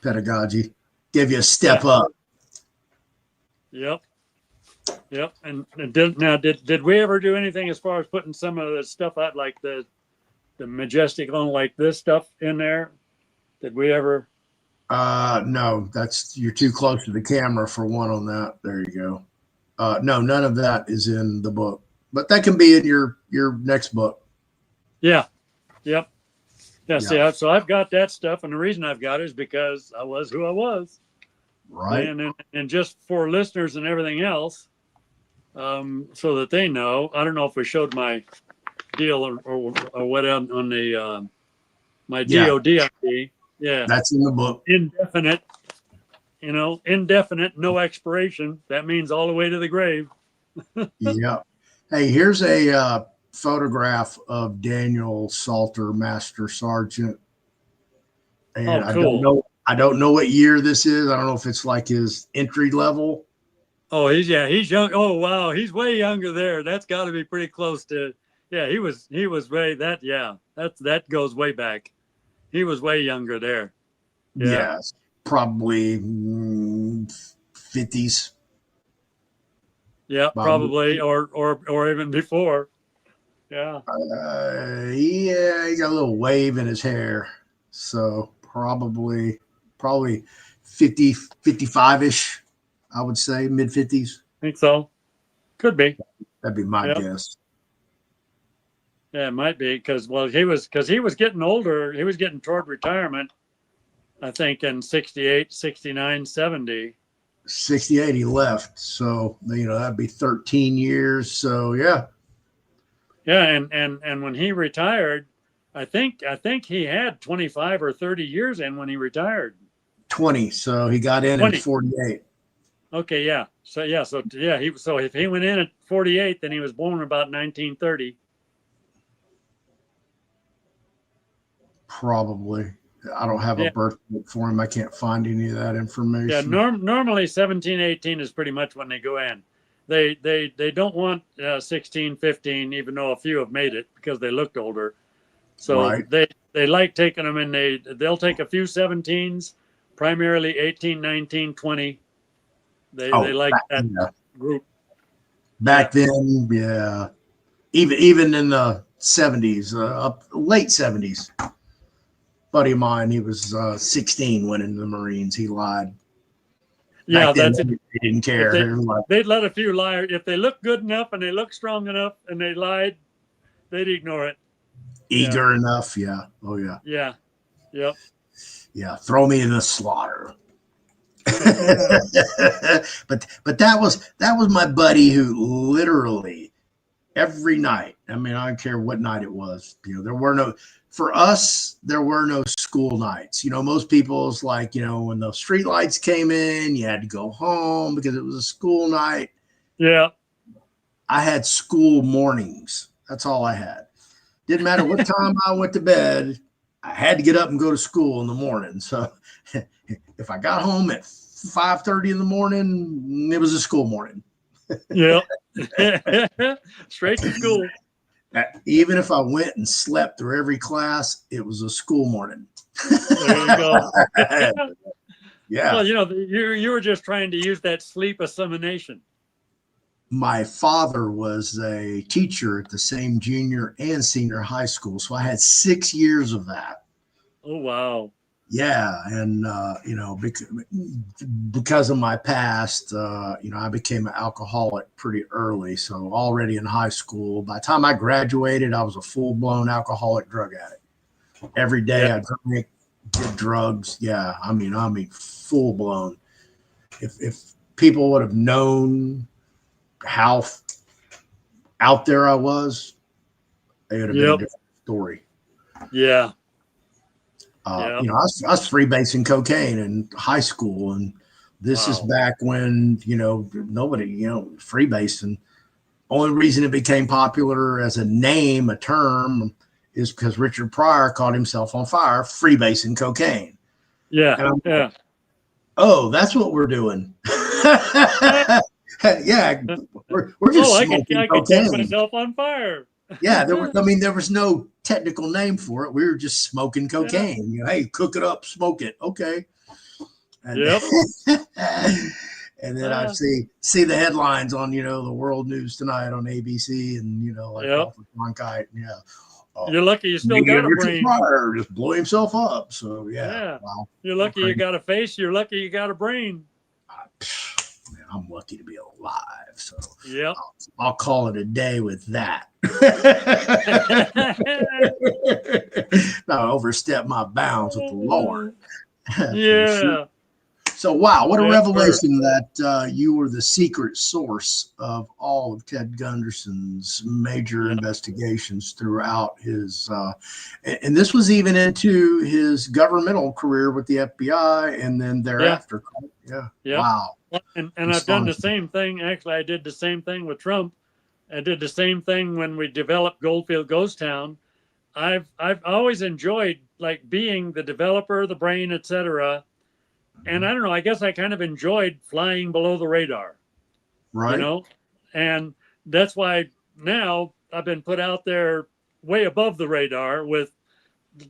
pedagogy. Give you a step up. Yep. And did we ever do anything as far as putting some of the stuff out, like the majestic on like this stuff in there? Did we ever? No, you're too close to the camera for one on that. There you go. No, none of that is in the book, but that can be in your next book. Yeah. Yep. Yeah. See, so I've got that stuff, and the reason I've got it is because I was who I was. Right. And just for listeners and everything else, so that they know. I don't know if we showed my deal or what on the my DOD ID. Yeah, that's in the book. Indefinite. Indefinite, no expiration. That means all the way to the grave. Yeah. Hey, here's a photograph of Daniel Salter, Master Sergeant. And cool. I don't know what year this is. I don't know if it's like his entry level. Oh, he's young. Oh, wow. He's way younger there. That's got to be pretty close to. Yeah, he was way that. Yeah, that goes way back. He was way younger there. Yeah. Yes, probably 50s. Yeah, probably, or even before. Yeah. Yeah, he got a little wave in his hair. So probably 50, 55-ish, I would say, mid 50s. Think so. Could be. That'd be my Yep. guess. Yeah, it might be because he was getting older. He was getting toward retirement. I think in 68, 69, 70. 68 he left. So, that'd be 13 years. So, yeah. Yeah, and when he retired, I think he had 25 or 30 years in when he retired. 20. So he got in 20. 48. Okay, yeah. So if he went in at 48, then he was born about 1930. Probably. I don't have a Yeah. birth date for him. I can't find any of that Yeah, information. normally 17, 18 is pretty much when they go in. They don't want 16, 15, even though a few have made it because they looked older. So Right. they like taking them, and they'll take a few 17s, primarily 18, 19, 20. They Oh, like that yeah. group. Back then, yeah. Even in the 70s, up late 70s. Buddy of mine, he was 16 went into the Marines. He lied. Yeah, Back then, that's it. they didn't If care. They were like, they'd let a few lie if they look good enough and they look strong enough and they lied, they'd ignore it. Yeah, eager enough. Yeah. Oh, yeah. yeah, yep. Yeah. Throw me in the slaughter. Yeah, but that was my buddy who literally every night. I mean, I don't care what night it was. There were no school nights. Most people's like, when the street lights came in, you had to go home because it was a school night. yeah. I had school mornings. That's all I had. Didn't matter what time I went to bed. I had to get up and go to school in the morning. So if I got home at 5:30 in the morning, it was a school morning. Yep. Straight to school. Even if I went and slept through every class, it was a school morning. There you go. Yeah. Well, you were just trying to use that sleep assimilation. My father was a teacher at the same junior and senior high school. So I had 6 years of that. Oh, wow. Yeah. And, because of my past, I became an alcoholic pretty early. So already in high school, by the time I graduated, I was a full blown alcoholic drug addict. Every day Yeah. I drank, did drugs. Yeah. I mean, full blown. If people would have known how out there I was, it would have been a Yep. different story. Yeah. I was freebasing cocaine in high school, and this is Wow. back when nobody freebasing. Only reason it became popular as a name, a term, is because Richard Pryor caught himself on fire freebasing cocaine. Yeah. And I'm Yeah. like, oh, that's what we're doing. Yeah, we're just Oh, smoking I could catch cocaine. myself on fire. Yeah, there was no technical name for it. We were just smoking Yeah. cocaine. Hey, cook it up, smoke it. Okay. And, Yep. and then I see the headlines on, the world news tonight on ABC and, like Yep. Walter Cronkite. And, You're lucky you still got a Richard brain. Pryor just blew himself up. So, yeah. Wow. You're lucky you got a face. You're lucky you got a brain. Man, I'm lucky to be alive. So, Yep. I'll call it a day with that. Not overstep my bounds with the Lord. Yeah. So, wow, what a Yeah, revelation that you were the secret source of all of Ted Gunderson's major investigations throughout his, and this was even into his governmental career with the FBI and then thereafter. Yeah. Yep. Wow. And I've done the same thing. Actually, I did the same thing with Trump. I did the same thing when we developed Goldfield Ghost Town. I've always enjoyed like being the developer, the brain, etc. And I don't know, I guess I kind of enjoyed flying below the radar. Right. And that's why now I've been put out there way above the radar with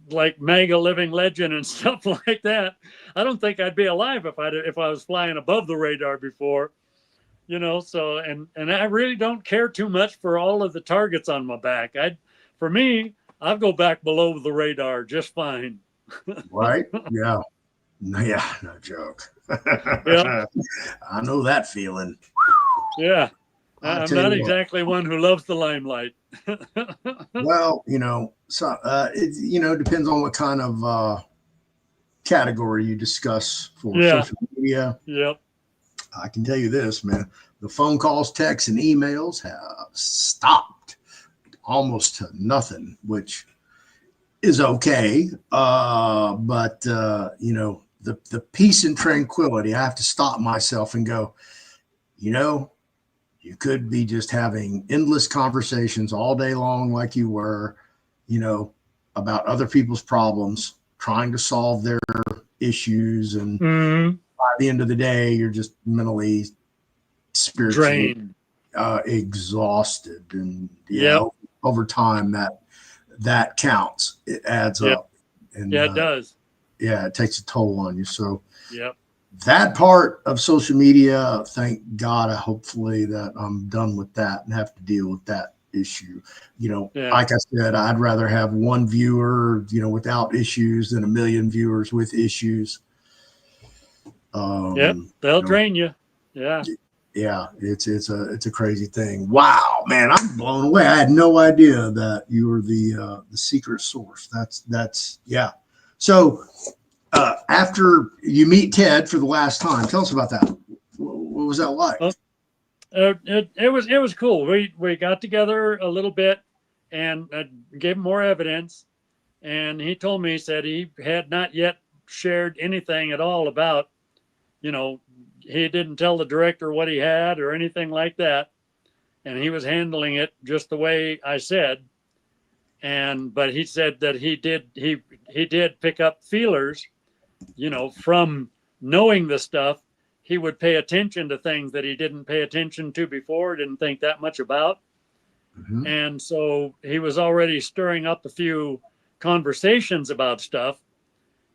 like mega living legend and stuff like that. I don't think I'd be alive if I was flying above the radar before. So and I really don't care too much for all of the targets on my back. For me, I'll go back below the radar just fine. Right? Yeah. Yeah, no joke. Yeah, I know that feeling. yeah. I I'm tell you not what. exactly one who loves the limelight. Well, so it depends on what kind of category you discuss for Yeah, social media. yep, I can tell you this, man. The phone calls, texts, and emails have stopped almost to nothing, which is okay. But the peace and tranquility, I have to stop myself and go, you know, you could be just having endless conversations all day long, like you were, you know, about other people's problems, trying to solve their issues. And mm, by the end of the day, you're just mentally, spiritually drained. exhausted. And yeah, Yep, over time, that counts. It adds yep, up. And yeah, it does. yeah, it takes a toll on you. So Yep, that part of social media, thank God, hopefully that I'm done with that and have to deal with that issue. yeah, Like I said, I'd rather have one viewer, without issues than a million viewers with issues. yep. Um, They'll you know, drain you. Yeah, yeah, it's a crazy thing. Wow, man, I'm blown away. I had no idea that you were the secret source. That's yeah. So after you meet Ted for the last time, tell us about that. What was that like? well, it was cool. We got together a little bit and gave him more evidence. And he told me, he said he had not yet shared anything at all about, you know, he didn't tell the director what he had or anything like that. And he was handling it just the way I said. But he said that he did pick up feelers, from knowing the stuff. He would pay attention to things that he didn't pay attention to before, didn't think that much about. Mm-hmm. And so he was already stirring up a few conversations about stuff.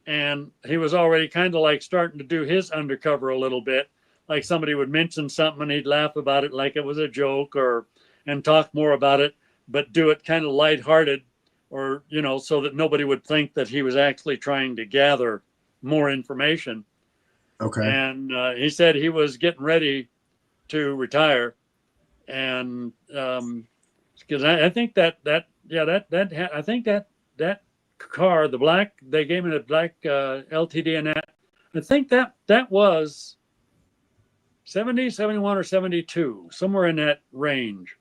And he was already kind of like starting to do his undercover a little bit. Like somebody would mention something and he'd laugh about it like it was a joke, or and talk more about it, but do it kind of lighthearted, or so that nobody would think that he was actually trying to gather more information. Okay. And he said he was getting ready to retire. And because I think that yeah, I think that car, the black, they gave me the black LTD and that. I think that was 70, 71, or 72, somewhere in that range.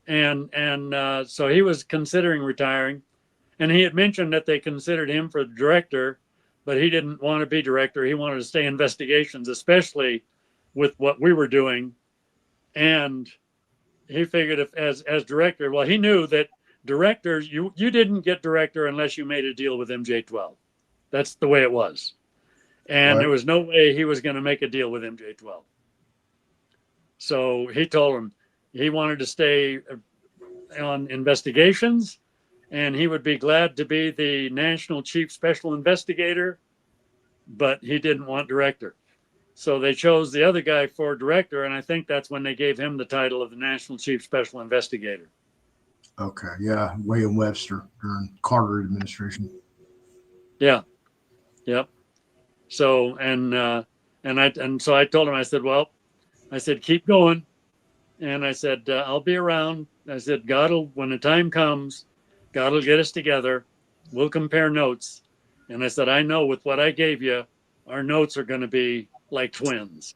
And so he was considering retiring, and he had mentioned that they considered him for the director, but he didn't want to be director. He wanted to stay investigations, especially with what we were doing. And he figured, if as director, well, he knew that directors, you didn't get director unless you made a deal with MJ12. That's the way it was, and Right. there was no way he was going to make a deal with MJ12. So he told him he wanted to stay on investigations, and he would be glad to be the national chief special investigator, but he didn't want director. So they chose the other guy for director, and I think that's when they gave him the title of the national chief special investigator. Okay. Yeah. William Webster during Carter administration. Yeah. Yep. So and so I told him, I said, well, I said, keep going, and I said, I'll be around. I said, when the time comes, God will get us together. We'll compare notes. And I said, I know with what I gave you, our notes are going to be like twins.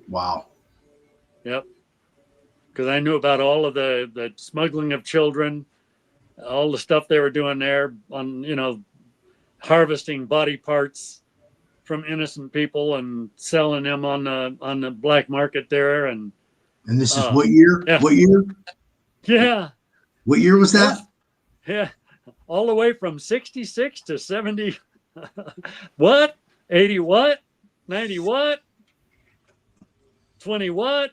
Wow. Yep. Because I knew about all of the smuggling of children, all the stuff they were doing there on, harvesting body parts from innocent people and selling them on the black market there. And And this is uh, what year? yeah, What year? yeah, What year was oh, that? yeah, all the way from 66 to 70. What? 80 what? 90 what? 20 what?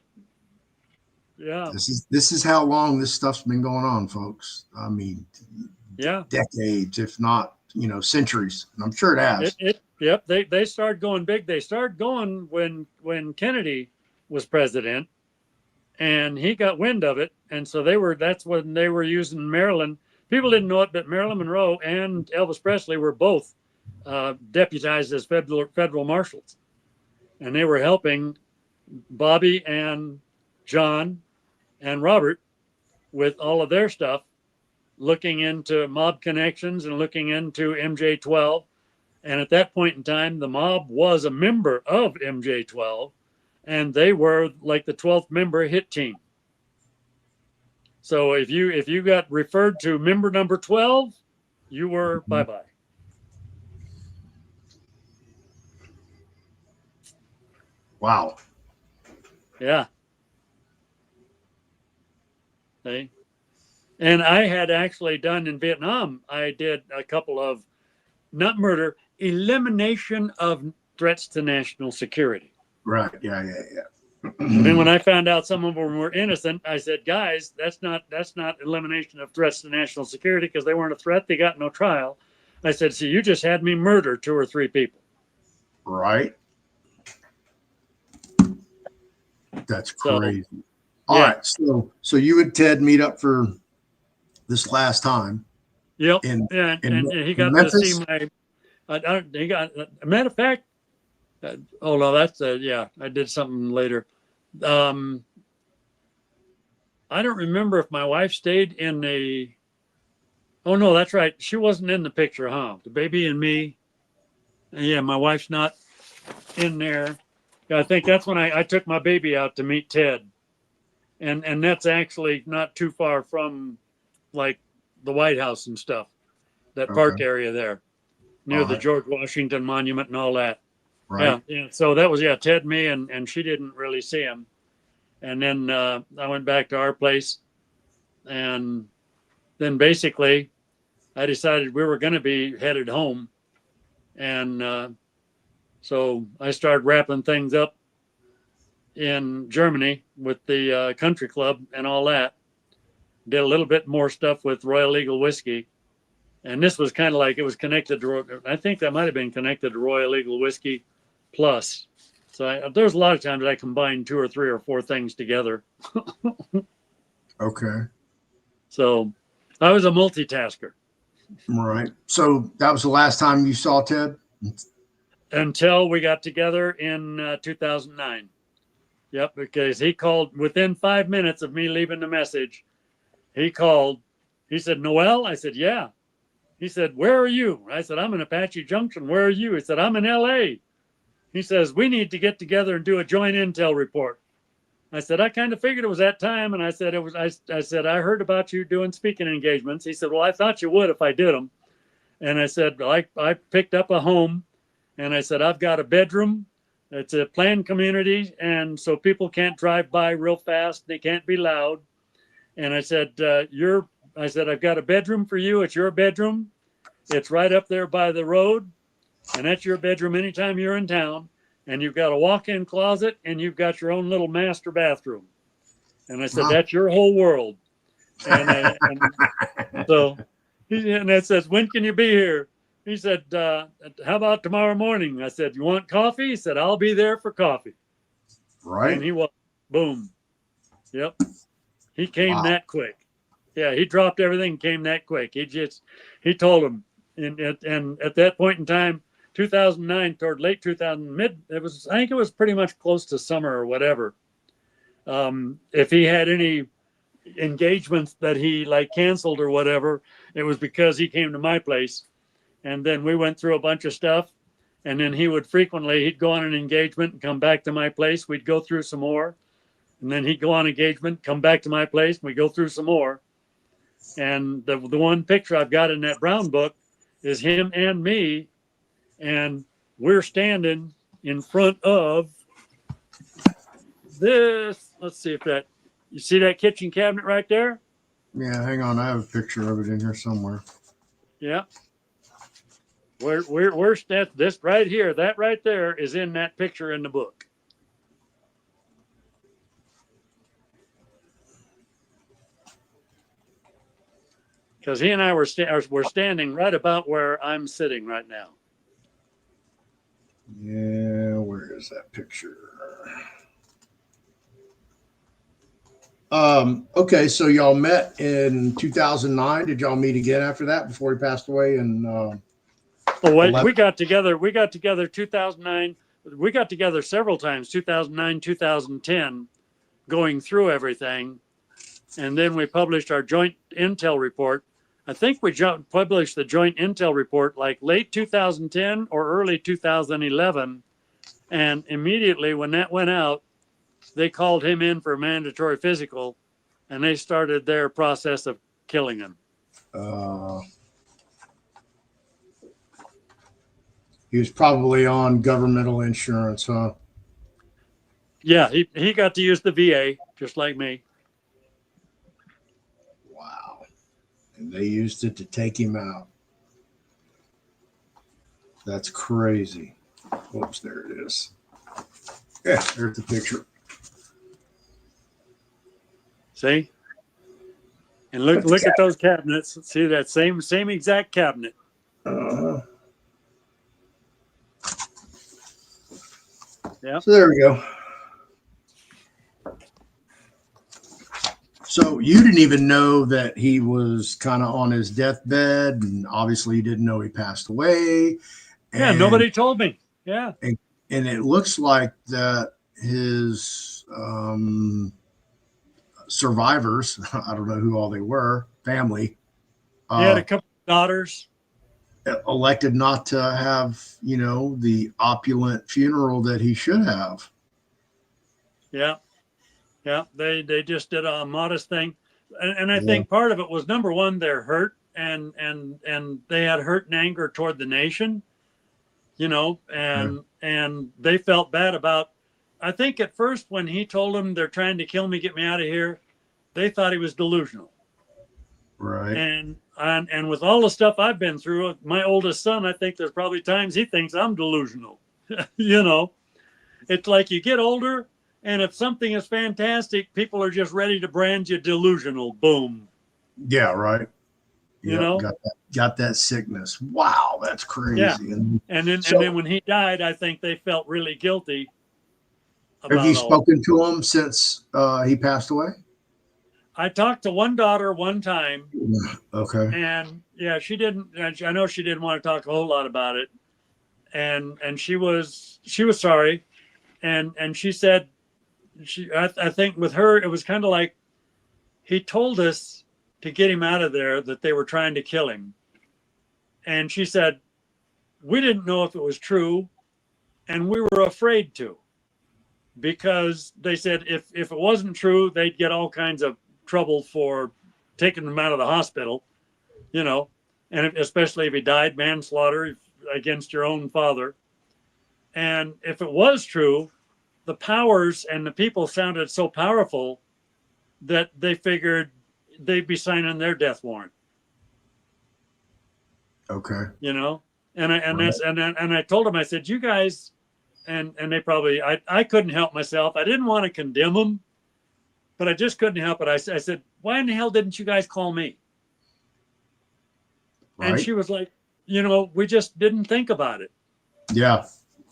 Yeah, This is how long this stuff's been going on, folks. I mean, yeah. decades, if not centuries. And I'm sure it It has. it Yep, they started going big. They started going when Kennedy was president, and he got wind of it, and so that's when they were using Maryland. People didn't know it, but Marilyn Monroe and Elvis Presley were both deputized as federal marshals, and they were helping Bobby and John and Robert with all of their stuff, looking into mob connections and looking into MJ12. And at that point in time, the mob was a member of MJ12, and they were like the 12th member hit team. So if you got referred to member number 12, you were bye bye. Wow. Yeah. See? And I had actually done in Vietnam, I did a couple of, not murder, elimination of threats to national security. Right. Yeah. Yeah. Yeah. And then when I found out some of them were innocent, I said, guys, that's not elimination of threats to national security, because they weren't a threat. They got no trial. I said, so you just had me murder 2 or 3 people. Right. That's crazy. So, All yeah. right. So you and Ted meet up for this last time. Yep. In he got Memphis? to see my. He got. A matter of fact. Oh no, that's yeah. I did something later. I don't remember if my wife stayed in the. Oh no, that's right. She wasn't in the picture, huh? The baby and me. Yeah, my wife's not in there. I think that's when I took my baby out to meet Ted, and that's actually not too far from, like, the White House and stuff. That park area there, near the George Washington Monument and all that. Right. Yeah. So that was, Ted, me, and she didn't really see him. And then I went back to our place, and then basically I decided we were going to be headed home. And so I started wrapping things up in Germany with the country club and all that. Did a little bit more stuff with Royal Eagle Whiskey. And this was kind of like, it was connected to, I think that might have been connected to Royal Eagle Whiskey Plus. So there's a lot of times I combine 2 or 3 or 4 things together. Okay. So I was a multitasker. Right. So that was the last time you saw Ted? Until we got together in 2009. Yep, because he called within 5 minutes of me leaving the message. He called. He said, Noel? I said, yeah. He said, where are you? I said, I'm in Apache Junction. Where are you? He said, I'm in LA. He says, we need to get together and do a joint intel report. I said, I kind of figured it was that time. And I said, I said, I heard about you doing speaking engagements. He said, well, I thought you would if I did them. And I said, I picked up a home, and I said, I've got a bedroom. It's a planned community, and so people can't drive by real fast. They can't be loud. And I said, I said, I've got a bedroom for you. It's your bedroom. It's right up there by the road, and that's your bedroom anytime you're in town. And you've got a walk-in closet, and you've got your own little master bathroom. And I said, that's your whole world. And so and I says, when can you be here? He said, how about tomorrow morning? I said, you want coffee? He said, I'll be there for coffee. Right. And he was, boom. Yep. He came that quick. Yeah, he dropped everything and came that quick. He told him. And at that point in time, 2009, toward late 2000, I think it was pretty much close to summer or whatever. If he had any engagements that he like canceled or whatever, it was because he came to my place. And then we went through a bunch of stuff. And then he'd go on an engagement and come back to my place. We'd go through some more. And then he'd go on engagement, come back to my place, and we'd go through some more. And the one picture I've got in that brown book is him and me. And we're standing in front of this. Let's see if you see that kitchen cabinet right there? Yeah, hang on. I have a picture of it in here somewhere. Yeah. We're this right here, that right there is in that picture in the book. Because he and I were standing right about where I'm sitting right now. is that picture? Okay, so y'all met in 2009. Did y'all meet again after that before he passed away? And Oh, wait, 11? we got together. We got together 2009. We got together several times, 2009, 2010, going through everything. And then we published our joint intel report. I think we published the joint intel report like late 2010 or early 2011. And immediately when that went out, they called him in for a mandatory physical, and they started their process of killing him. He was probably on governmental insurance, huh? Yeah, he got to use the VA just like me. Wow. And they used it to take him out. That's crazy. Oops, there it is. Yeah, there's the picture. See? And look at those cabinets. See that same exact cabinet. Uh-huh. Yeah. So there we go. So you didn't even know that he was kind of on his deathbed, and obviously you didn't know he passed away. Yeah, nobody told me. Yeah. And it looks like that his survivors, I don't know who all they were, family, He had a couple of daughters. elected not to have, the opulent funeral that he should have. Yeah. Yeah. They just did a modest thing. And I think part of it was, number one, they're hurt and they had hurt and anger toward the nation, and they felt bad about, I think at first when he told them they're trying to kill me, get me out of here, they thought he was delusional. Right. And with all the stuff I've been through, my oldest son, I think there's probably times he thinks I'm delusional. It's like you get older, and if something is fantastic, people are just ready to brand you delusional. Boom. Yeah, right. You got that sickness. Wow, that's crazy. Yeah. And then when he died, I think they felt really guilty. Have you spoken to him since he passed away? I talked to one daughter one time. Okay. And yeah, she didn't. I know she didn't want to talk a whole lot about it. And she was sorry, and she said, I think with her it was kind of like, he told us to get him out of there, that they were trying to kill him. And she said, we didn't know if it was true, and we were afraid to, because they said if it wasn't true, they'd get all kinds of trouble for taking him out of the hospital, and especially if he died manslaughter against your own father. And if it was true, the powers and the people sounded so powerful that they figured they'd be signing their death warrant. Okay. And I told them, I said, you guys, and they probably, I couldn't help myself. I didn't want to condemn them, but I just couldn't help it. I said, why in the hell didn't you guys call me? Right. And she was like, we just didn't think about it. Yeah.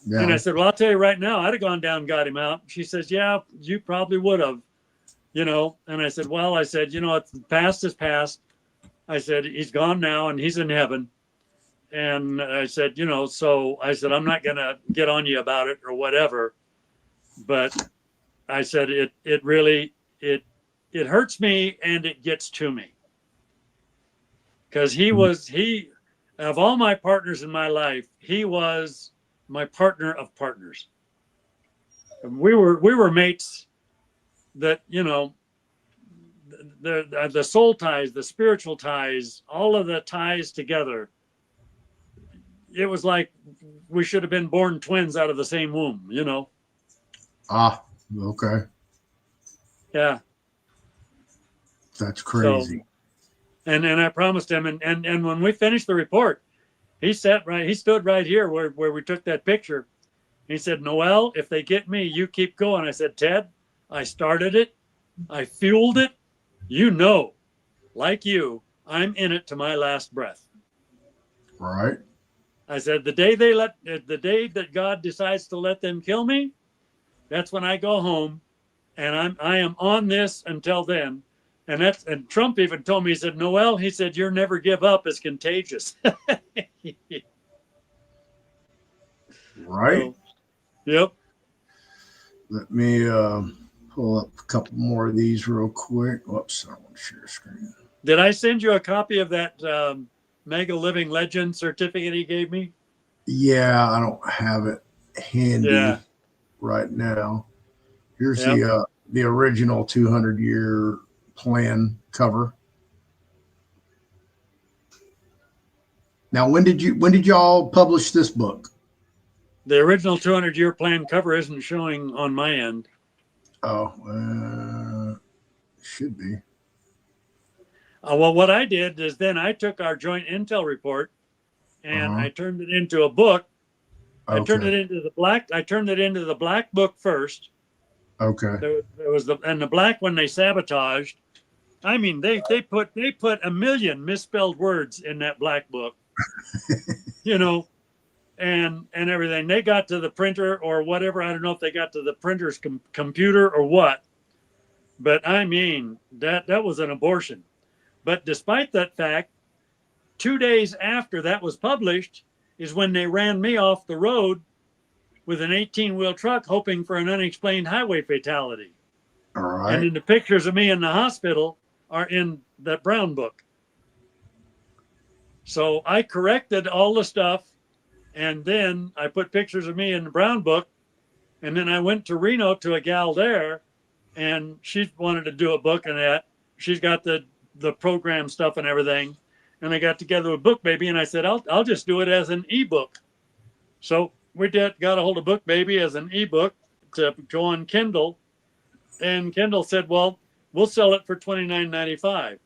And I said, well, I'll tell you right now, I'd have gone down and got him out. She says, yeah, you probably would have, And I said, well, the past is past. I said, he's gone now and he's in heaven. And I said, so I said, I'm not going to get on you about it or whatever. But I said, it really, it hurts me and it gets to me. Because he, of all my partners in my life, he was my partner of partners. And we were mates that, the soul ties, the spiritual ties, all of the ties together. It was like we should have been born twins out of the same womb, Ah, okay. Yeah. That's crazy. So, and I promised him, and when we finished the report, he stood right here where we took that picture. He said, Noel, if they get me, you keep going. I said, Ted, I started it. I fueled it. Like you, I'm in it to my last breath. Right. I said, the day that God decides to let them kill me, that's when I go home, and I am on this until then. And Trump even told me, he said, Noel, he said, your never give up is contagious. Right. So, yep. Let me pull up a couple more of these real quick. Whoops, I don't want to share screen. Did I send you a copy of that Mega Living Legend certificate he gave me? Yeah, I don't have it handy Yeah. right now. Here's Yep. the original 200-year plan cover. Now, when did y'all publish this book? The original 200-year plan cover isn't showing on my end. Oh, should be. Well, what I did is then I took our joint intel report and I turned it into a book. I turned it into the black book first. Okay. There was the black one they sabotaged. I mean, they put a million misspelled words in that black book, you know, and everything. They got to the printer or whatever. I don't know if they got to the printer's computer or what, but I mean that was an abortion. But despite that fact, 2 days after that was published is when they ran me off the road with an 18-wheel truck, hoping for an unexplained highway fatality. All right. And then the pictures of me in the hospital are in that brown book. So I corrected all the stuff, and then I put pictures of me in the brown book, and then I went to Reno to a gal there, and she wanted to do a book and that. She's got the program stuff and everything, and I got together with Book Baby, and I said, I'll just do it as an ebook. So we got a hold of Book Baby as an ebook to go on Kindle, and Kindle said, well, we'll sell it for $29.95.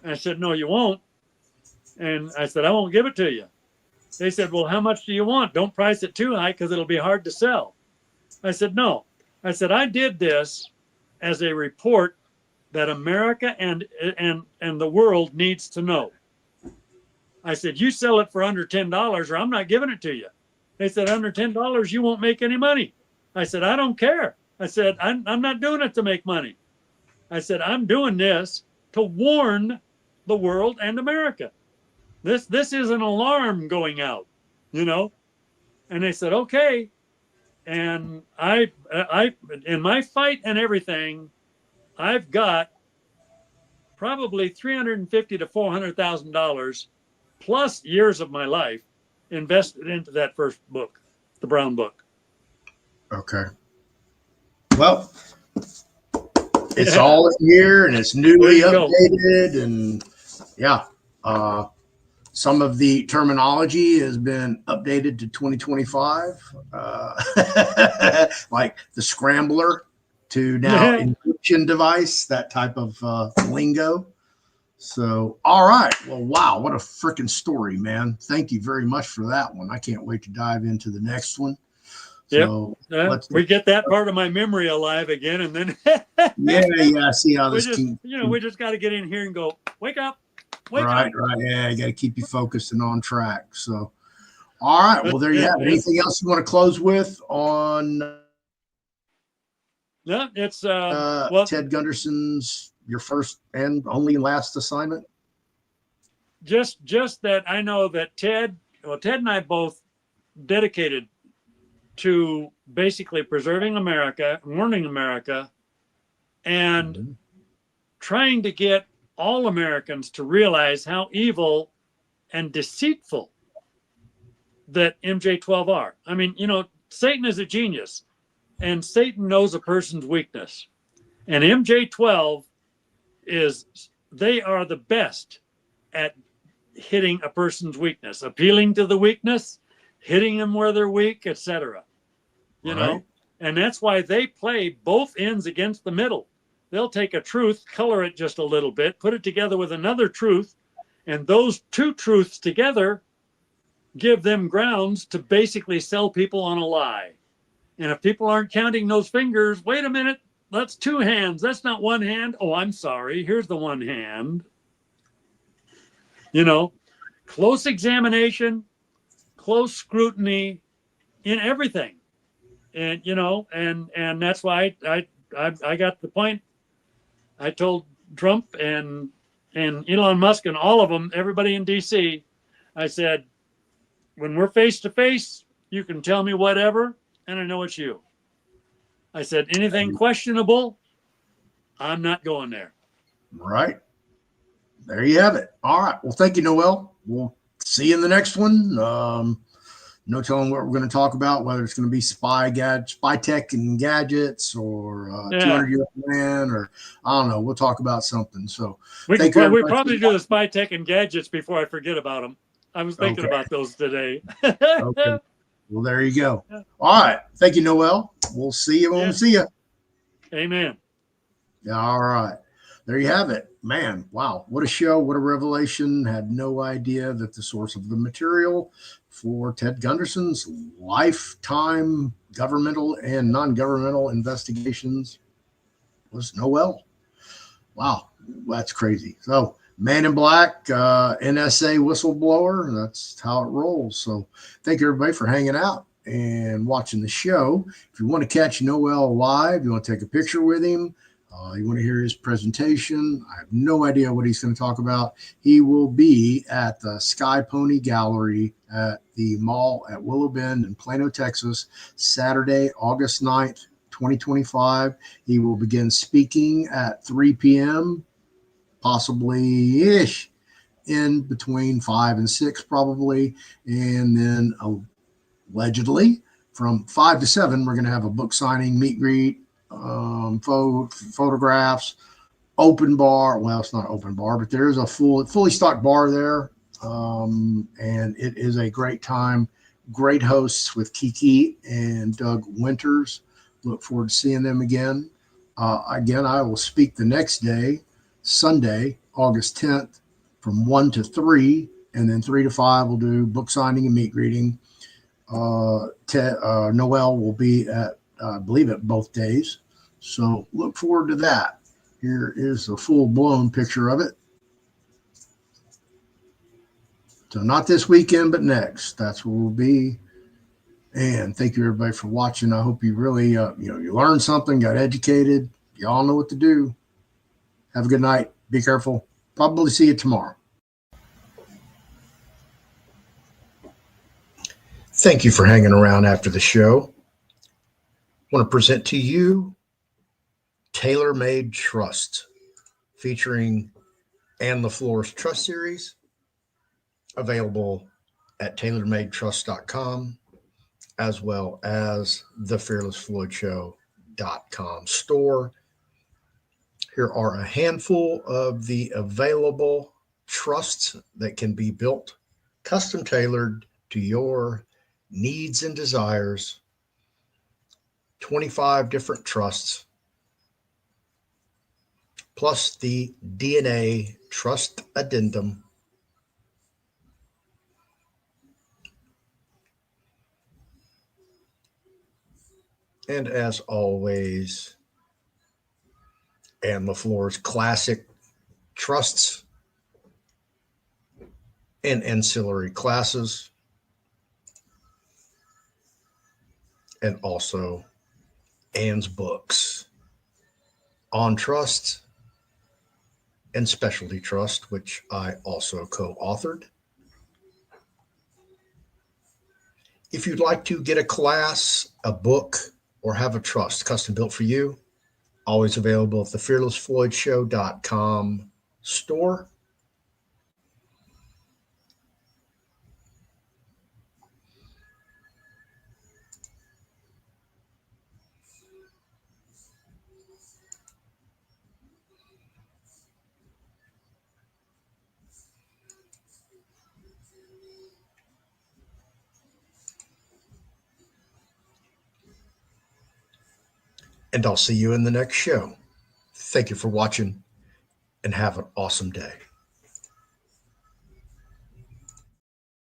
And I said, no, you won't. And I said, I won't give it to you. They said, well, how much do you want? Don't price it too high because it'll be hard to sell. I said, no. I said, I did this as a report that America and the world needs to know. I said, you sell it for under $10 or I'm not giving it to you. They said, under $10, you won't make any money. I said, I don't care. I said, I'm not doing it to make money. I said, I'm doing this to warn the world and America. This is an alarm going out, you know? And they said, okay. And I in my fight and everything, I've got probably $350,000 to $400,000 plus years of my life invested into that first book, the brown book. Okay. Well, it's all in here and it's newly updated, and yeah, some of the terminology has been updated to 2025, like the scrambler to now encryption device, that type of lingo. So, all right. Well, wow, what a freaking story, man. Thank you very much for that one. I can't wait to dive into the next one. So we get that part of my memory alive again, and then yeah. See how this we just got to get in here and go, wake up, wake up. Right. Yeah, you got to keep you focused and on track. So, all right. Well, there you have it. Anything else you want to close with on? No, it's Ted Gunderson's your first and only last assignment. Just that I know that Ted and I both dedicated to basically preserving America, warning America, and trying to get all Americans to realize how evil and deceitful that MJ-12 are. I mean, you know, Satan is a genius, and Satan knows a person's weakness. And MJ-12 they are the best at hitting a person's weakness, appealing to the weakness, hitting them where they're weak, etc. You know, and that's why they play both ends against the middle. They'll take a truth, color it just a little bit, put it together with another truth, and those two truths together give them grounds to basically sell people on a lie. And if people aren't counting those fingers, wait a minute, that's two hands. That's not one hand. Oh, I'm sorry. Here's the one hand. You know, close examination, close scrutiny in everything. And, and that's why I got the point. I told Trump and Elon Musk and all of them, everybody in DC, I said, when we're face to face, you can tell me whatever, and I know it's you. I said, anything questionable, I'm not going there. Right. There you have it. All right. Well, thank you, Noel. We'll see you in the next one. No telling what we're going to talk about, whether it's going to be spy tech and gadgets, or 200-year plan, or I don't know. We'll talk about something. So we probably do the spy tech and gadgets before I forget about them. I was thinking about those today. Okay. Well, there you go. All right. Thank you, Noel. We'll see you when we see you. Amen. All right. There you have it. Man, wow. What a show. What a revelation. Had no idea that the source of the material for Ted Gunderson's lifetime governmental and non-governmental investigations was Noel. Wow. That's crazy. So, Man in Black, NSA Whistleblower. That's how it rolls. So thank you, everybody, for hanging out and watching the show. If you want to catch Noel live, you want to take a picture with him, you want to hear his presentation, I have no idea what he's going to talk about. He will be at the Sky Pony Gallery at the mall at Willow Bend in Plano, Texas, Saturday, August 9th, 2025. He will begin speaking at 3 p.m., possibly-ish, in between 5 and 6 probably. And then allegedly from 5 to 7, we're going to have a book signing, meet greet, photographs, open bar. Well, it's not open bar, but there is a fully stocked bar there. And it is a great time. Great hosts with Kiki and Doug Winters. Look forward to seeing them again. Again, I will speak the next day, Sunday, August 10th, from 1 to 3, and then 3 to 5 we'll do book signing and meet greeting. Noel will be at, I believe, at both days. So look forward to that. Here is a full-blown picture of it. So not this weekend, but next. That's where we'll be. And thank you, everybody, for watching. I hope you really, you learned something, got educated. You all know what to do. Have a good night. Be careful. Probably see you tomorrow. Thank you for hanging around after the show. I want to present to you Tailor Made Trust, featuring Ann LaFleur's Trust Series, available at tailormadetrust.com, as well as thefearlessfloydshow.com store. Here are a handful of the available trusts that can be built, custom tailored to your needs and desires. 25 different trusts, plus the DNA Trust Addendum. And as always, Ann LaFleur's classic trusts and ancillary classes, and also Ann's books on trust and specialty trust, which I also co-authored. If you'd like to get a class, a book, or have a trust custom built for you, always available at thefearlessfloydshow.com store. And I'll see you in the next show. Thank you for watching, and have an awesome day.